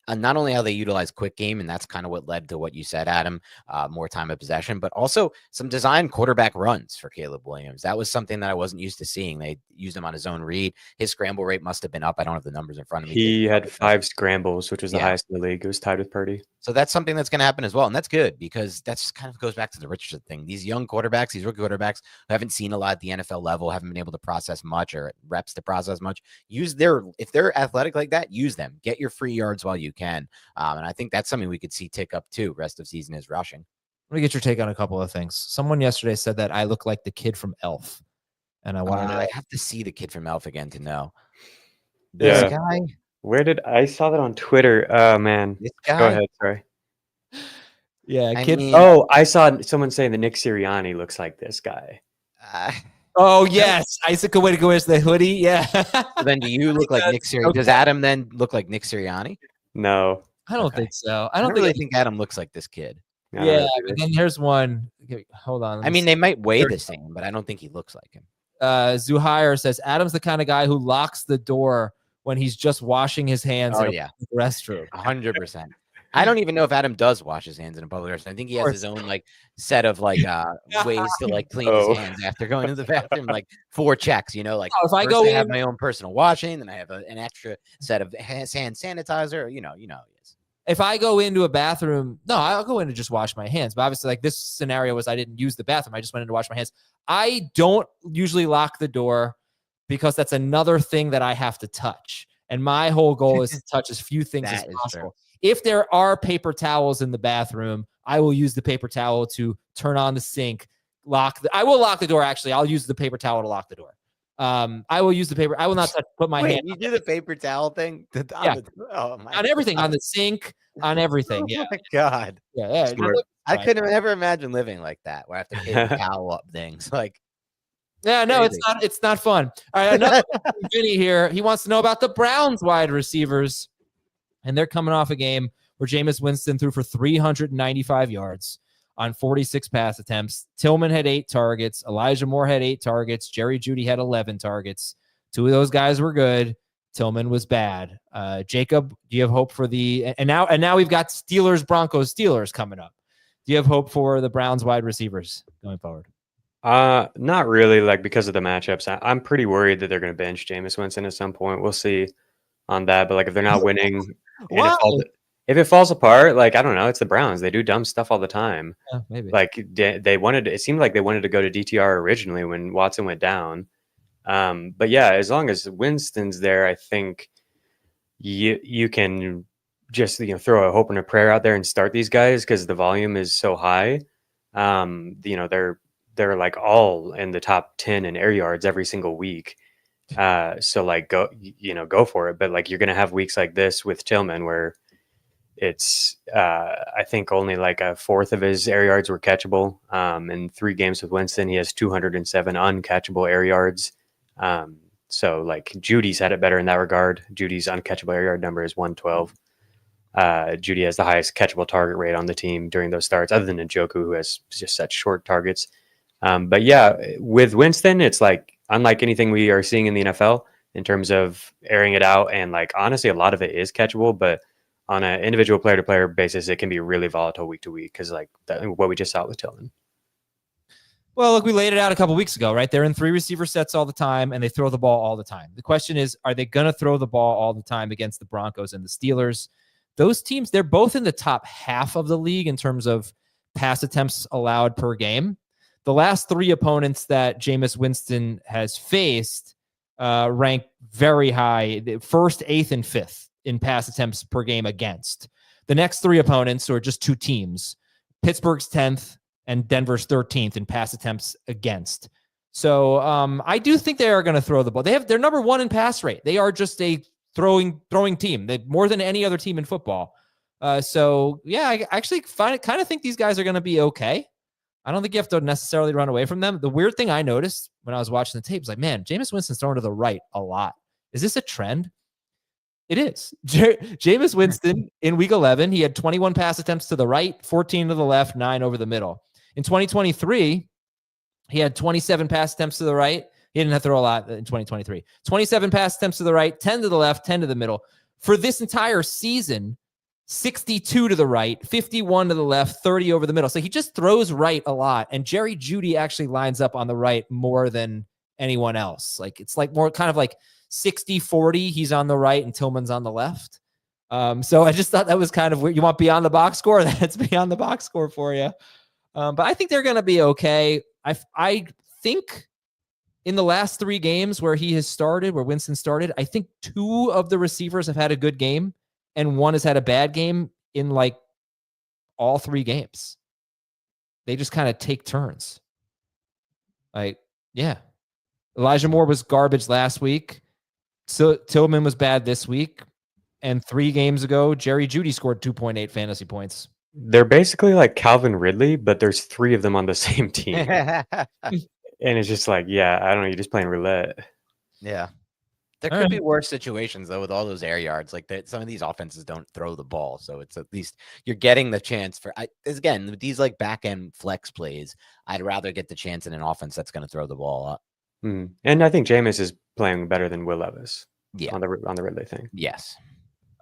[SPEAKER 3] Not only how they utilize quick game, and that's kind of what led to what you said, Adam, more time of possession, but also some designed quarterback runs for Caleb Williams. That was something that I wasn't used to seeing. They used him on his own read. His scramble rate must have been up. I don't have the numbers in front of me.
[SPEAKER 2] He had 5 scrambles, which was the highest in the league. It was tied with Purdy.
[SPEAKER 3] So that's something that's going to happen as well. And that's good, because that's kind of goes back to the Richardson thing. These young quarterbacks, these rookie quarterbacks who haven't seen a lot at the NFL level, haven't been able to process much or reps to process much, if they're athletic like that, use them. Get your free yards while you can. And I think that's something we could see tick up too. Rest of season is rushing.
[SPEAKER 1] Let me get your take on a couple of things. Someone yesterday said that I look like the kid from Elf, and I wanted
[SPEAKER 3] I have to see the kid from Elf again to know.
[SPEAKER 2] This
[SPEAKER 3] guy?
[SPEAKER 2] Where did I saw that on Twitter? Oh man.
[SPEAKER 3] This guy?
[SPEAKER 2] Go ahead, sorry.
[SPEAKER 1] Yeah,
[SPEAKER 2] I saw someone saying that Nick Sirianni looks like this guy.
[SPEAKER 1] Oh yes, Isaac, a way to go is the hoodie. Yeah.
[SPEAKER 3] So then, do you look like Nick Sirianni? Does Adam then look like Nick Sirianni?
[SPEAKER 2] No,
[SPEAKER 1] I don't think so. I
[SPEAKER 3] don't really think Adam looks like this kid.
[SPEAKER 1] Yeah, but then here's one. Hold on.
[SPEAKER 3] I mean, they might weigh the same, but I don't think he looks like him.
[SPEAKER 1] Zuhair says Adam's the kind of guy who locks the door when he's just washing his hands in a restroom.
[SPEAKER 3] 100%. I don't even know if Adam does wash his hands in a public restroom. I think he has his own set of ways to clean his hands after going to the bathroom, 4 checks, if I go have my own personal washing, then I have an extra set of hand sanitizer, you know he is.
[SPEAKER 1] If I go into a bathroom, I'll go in to just wash my hands. But obviously, this scenario was I didn't use the bathroom. I just went in to wash my hands. I don't usually lock the door because that's another thing that I have to touch. And my whole goal is to touch as few things as possible. True. If there are paper towels in the bathroom, I will use the paper towel to turn on the sink. I will lock the door. Actually, I'll use the paper towel to lock the door. I will use the paper. I will not put my hand.
[SPEAKER 3] You do the paper towel thing?
[SPEAKER 1] On everything, on the sink, on everything. Yeah.
[SPEAKER 3] Oh my God.
[SPEAKER 1] Yeah.
[SPEAKER 3] I couldn't ever imagine living like that, where I have to paper towel up things.
[SPEAKER 1] Yeah, no, crazy. It's not fun. All right, another Vinny here. He wants to know about the Browns wide receivers. And they're coming off a game where Jameis Winston threw for 395 yards on 46 pass attempts. Tillman had 8 targets. Elijah Moore had 8 targets. Jerry Jeudy had 11 targets. 2 of those guys were good. Tillman was bad. Jacob, do you have hope for and now we've got Steelers coming up. Do you have hope for the Browns wide receivers going forward?
[SPEAKER 2] Not really, because of the matchups. I'm pretty worried that they're going to bench Jameis Winston at some point. We'll see on that, but if they're not winning, if it falls apart, I don't know, it's the Browns. They do dumb stuff all the time.
[SPEAKER 1] Yeah, maybe.
[SPEAKER 2] It seemed like they wanted to go to DTR originally when Watson went down. But yeah, as long as Winston's there, I think you can just throw a hope and a prayer out there and start these guys because the volume is so high. They're all in the top 10 in air yards every single week. So go for it. But you're going to have weeks like this with Tillman where it's, I think only a fourth of his air yards were catchable. In 3 games with Winston, he has 207 uncatchable air yards. So like Judy's had it better in that regard. Judy's uncatchable air yard number is 112. Judy has the highest catchable target rate on the team during those starts, other than Njoku, who has just such short targets. But yeah, with Winston, it's like unlike anything we are seeing in the NFL in terms of airing it out. And like, honestly, a lot of it is catchable, but on an individual player to player basis, it can be really volatile week to week. Cause like what we just saw with Tillman.
[SPEAKER 1] Well, look, we laid it out a couple weeks ago, right? They're in 3 receiver sets all the time and they throw the ball all the time. The question is, are they going to throw the ball all the time against the Broncos and the Steelers? Those teams, they're both in the top half of the league in terms of pass attempts allowed per game. The last 3 opponents that Jameis Winston has faced rank very high, 1st, 8th, and 5th in pass attempts per game against. The next 3 opponents are just 2 teams. Pittsburgh's 10th and Denver's 13th in pass attempts against. So I do think they are going to throw the ball. They're number 1 in pass rate. They are just a throwing team. They more than any other team in football. So yeah, I actually kind of think these guys are going to be okay. I don't think you have to necessarily run away from them. The weird thing I noticed when I was watching the tape was like, man, Jameis Winston's throwing to the right a lot. Is this a trend? It is. Jameis Winston in week 11, he had 21 pass attempts to the right, 14 to the left, 9 over the middle. In 2023, he had 27 pass attempts to the right. He didn't have to throw a lot in 2023. 27 pass attempts to the right, 10 to the left, 10 to the middle. For this entire season, 62 to the right, 51 to the left, 30 over the middle. So he just throws right a lot. And Jerry Jeudy actually lines up on the right more than anyone else. Like it's like more kind of like 60-40. He's on the right and Tillman's on the left. So I just thought that was kind of weird. You want Beyond the Box Score? That's Beyond the Box Score for you. But I think they're going to be okay. I think in the last 3 games where he has started, where Winston started, I think 2 of the receivers have had a good game and 1 has had a bad game in like all 3 games. They just kind of take turns. Like, yeah. Elijah Moore was garbage last week. So Tillman was bad this week. And 3 games ago, Jerry Jeudy scored 2.8 fantasy points.
[SPEAKER 2] They're basically like Calvin Ridley, but there's 3 of them on the same team. And it's just like, yeah, I don't know. You're just playing roulette.
[SPEAKER 3] Yeah. There could be worse situations, though, with all those air yards. Like some of these offenses don't throw the ball. So it's at least you're getting the chance for, again, with these like back end flex plays, I'd rather get the chance in an offense that's going to throw the ball up.
[SPEAKER 2] And I think Jameis is playing better than Will Levis on the Ridley thing.
[SPEAKER 3] Yes.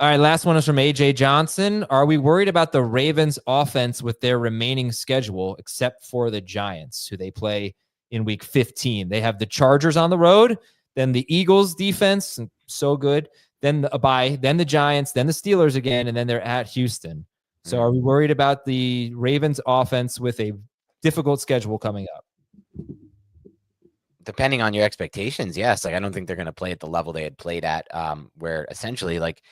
[SPEAKER 1] All right, last one is from AJ Johnson. Are we worried about the Ravens offense with their remaining schedule, except for the Giants, who they play in week 15? They have the Chargers on the road, then the Eagles defense, so good, then a bye, then the Giants, then the Steelers again, and then they're at Houston. So are we worried about the Ravens offense with a difficult schedule coming up?
[SPEAKER 3] Depending on your expectations, yes. Like I don't think they're going to play at the level they had played at, where essentially like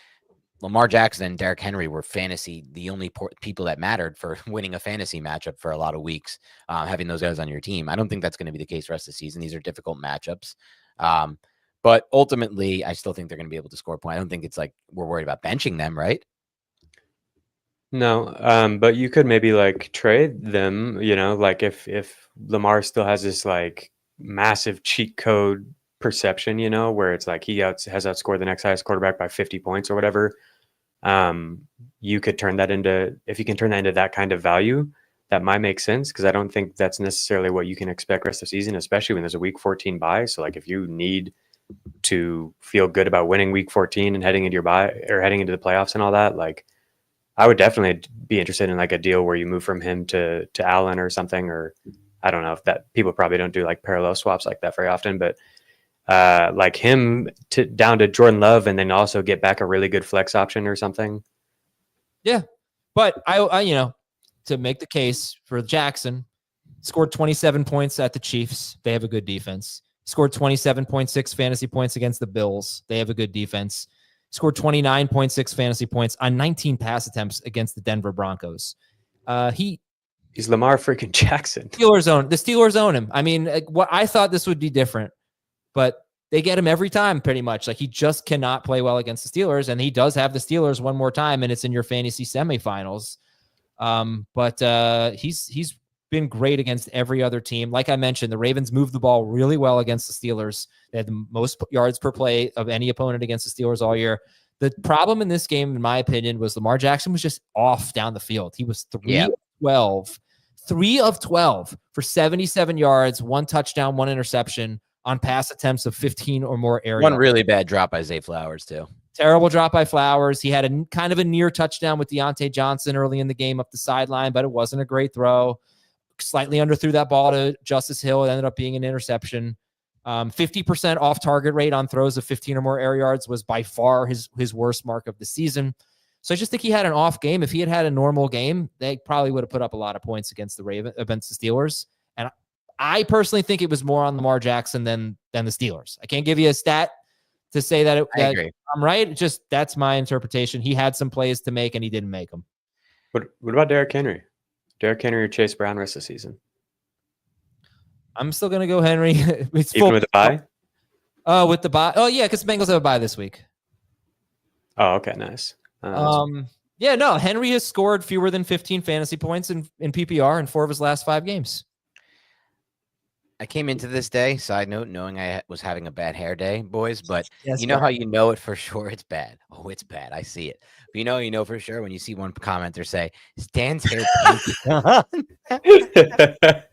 [SPEAKER 3] Lamar Jackson and Derrick Henry were the only people that mattered for winning a fantasy matchup for a lot of weeks, having those guys on your team. I don't think that's going to be the case the rest of the season. These are difficult matchups. But ultimately, I still think they're going to be able to score a point. I don't think it's like we're worried about benching them, right?
[SPEAKER 2] No, but you could maybe like trade them, like if Lamar still has this like massive cheat code perception, where it's like he has outscored the next highest quarterback by 50 points or whatever. You could turn that into, if you can turn that into that kind of value, that might make sense, because I don't think that's necessarily what you can expect rest of the season, especially when there's a week 14 bye. So like if you need to feel good about winning week 14 and heading into your bye or heading into the playoffs and all that, like I would definitely be interested in like a deal where you move from him to Allen or something, or I don't know if that people probably don't do like parallel swaps like that very often, but like him down to Jordan Love and then also get back a really good flex option or something.
[SPEAKER 1] Yeah. But I to make the case for Jackson, scored 27 points at the Chiefs. They have a good defense. Scored 27.6 fantasy points against the Bills. They have a good defense. Scored 29.6 fantasy points on 19 pass attempts against the Denver Broncos.
[SPEAKER 2] He's Lamar freaking Jackson.
[SPEAKER 1] The Steelers own him. I mean, what I thought this would be different, but they get him every time pretty much. Like he just cannot play well against the Steelers, and he does have the Steelers one more time, and it's in your fantasy semifinals. But he's been great against every other team. Like I mentioned, the Ravens moved the ball really well against the Steelers. They had the most yards per play of any opponent against the Steelers all year. The problem in this game, in my opinion, was Lamar Jackson was just off down the field. He was 3 of 12 for 77 yards, 1 touchdown, 1 interception on pass attempts of 15 or more air
[SPEAKER 3] One
[SPEAKER 1] yards.
[SPEAKER 3] really bad drop by Zay Flowers, too.
[SPEAKER 1] Terrible drop by Flowers. He had a kind of a near touchdown with Deontay Johnson early in the game up the sideline, but it wasn't a great throw. Slightly underthrew that ball to Justice Hill. It ended up being an interception. 50% off target rate on throws of 15 or more air yards was by far his worst mark of the season. So I just think he had an off game. If he had a normal game, they probably would have put up a lot of points against the Steelers. And I personally think it was more on Lamar Jackson than the Steelers. I can't give you a stat to say that,
[SPEAKER 3] I agree.
[SPEAKER 1] I'm right. Just that's my interpretation. He had some plays to make and he didn't make them.
[SPEAKER 2] What about Derrick Henry? Derrick Henry or Chase Brown rest of the season?
[SPEAKER 1] I'm still going to go Henry.
[SPEAKER 2] Even with the bye?
[SPEAKER 1] With the bye. Oh, yeah, because Bengals have a bye this week.
[SPEAKER 2] Oh, okay, nice.
[SPEAKER 1] Henry has scored fewer than 15 fantasy points in PPR in 4 of his last 5 games.
[SPEAKER 3] I came into this day, side note, knowing I was having a bad hair day, boys, but how you know it for sure it's bad. Oh, it's bad. I see it. But you know for sure when you see one commenter say, is Dan's hair painted on?
[SPEAKER 1] That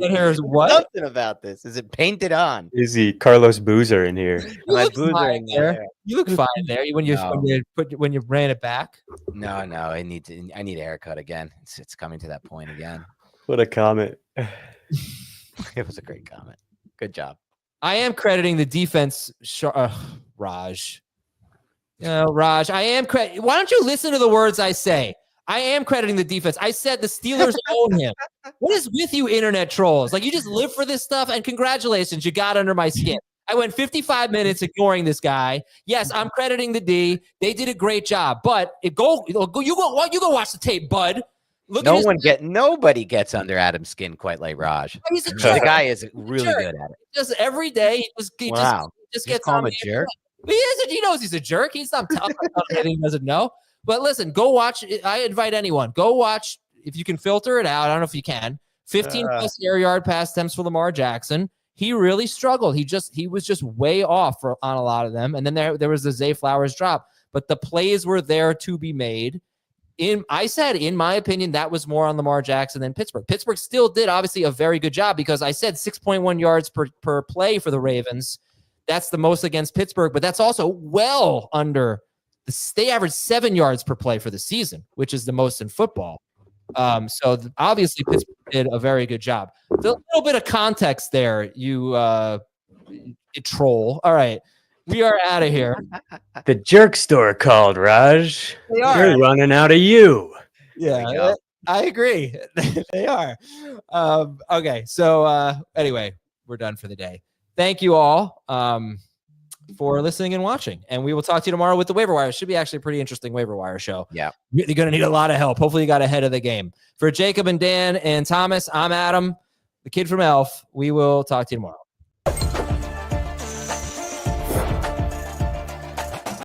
[SPEAKER 1] hair is what?
[SPEAKER 3] Something about this. Is it painted on?
[SPEAKER 2] Is he Carlos Boozer in here?
[SPEAKER 3] My Boozer in there.
[SPEAKER 1] You look fine there. When you ran it back.
[SPEAKER 3] No, I need a haircut again. It's coming to that point again.
[SPEAKER 2] What a comment.
[SPEAKER 3] It was a great comment. Good job.
[SPEAKER 1] I am crediting the defense, Raj. Raj, I am why don't you listen to the words I say? I am crediting the defense. I said the Steelers own him. What is with you internet trolls? Like, you just live for this stuff, and congratulations, you got under my skin. I went 55 minutes ignoring this guy. Yes, I'm crediting the D. They did a great job, but you go watch the tape, bud.
[SPEAKER 3] Nobody gets under Adam's skin quite like Raj.
[SPEAKER 1] He's a jerk.
[SPEAKER 3] The guy is really good at it.
[SPEAKER 1] Just every day, he just gets
[SPEAKER 3] call
[SPEAKER 1] on
[SPEAKER 3] him a jerk.
[SPEAKER 1] He knows he's a jerk. He's not telling anything he doesn't know. But listen, go watch. I invite anyone. Go watch if you can filter it out. I don't know if you can. 15 plus air yard pass attempts for Lamar Jackson. He really struggled. He was just way off on a lot of them. And then there was the Zay Flowers drop. But the plays were there to be made. I said, in my opinion, that was more on Lamar Jackson than Pittsburgh. Pittsburgh still did, obviously, a very good job because I said 6.1 yards per play for the Ravens. That's the most against Pittsburgh, but that's also well under. They averaged 7 yards per play for the season, which is the most in football. So obviously, Pittsburgh did a very good job. A little bit of context there, you troll. All right. We are out of here.
[SPEAKER 2] The jerk store called, Raj.
[SPEAKER 1] They are.
[SPEAKER 2] They're running out of you.
[SPEAKER 1] Yeah, I agree. They are. Okay, so anyway, we're done for the day. Thank you all for listening and watching. And we will talk to you tomorrow with the waiver wire. It should be actually a pretty interesting waiver wire show.
[SPEAKER 3] Yeah.
[SPEAKER 1] You're going to need a lot of help. Hopefully you got ahead of the game. For Jacob and Dan and Thomas, I'm Adam, the kid from Elf. We will talk to you tomorrow.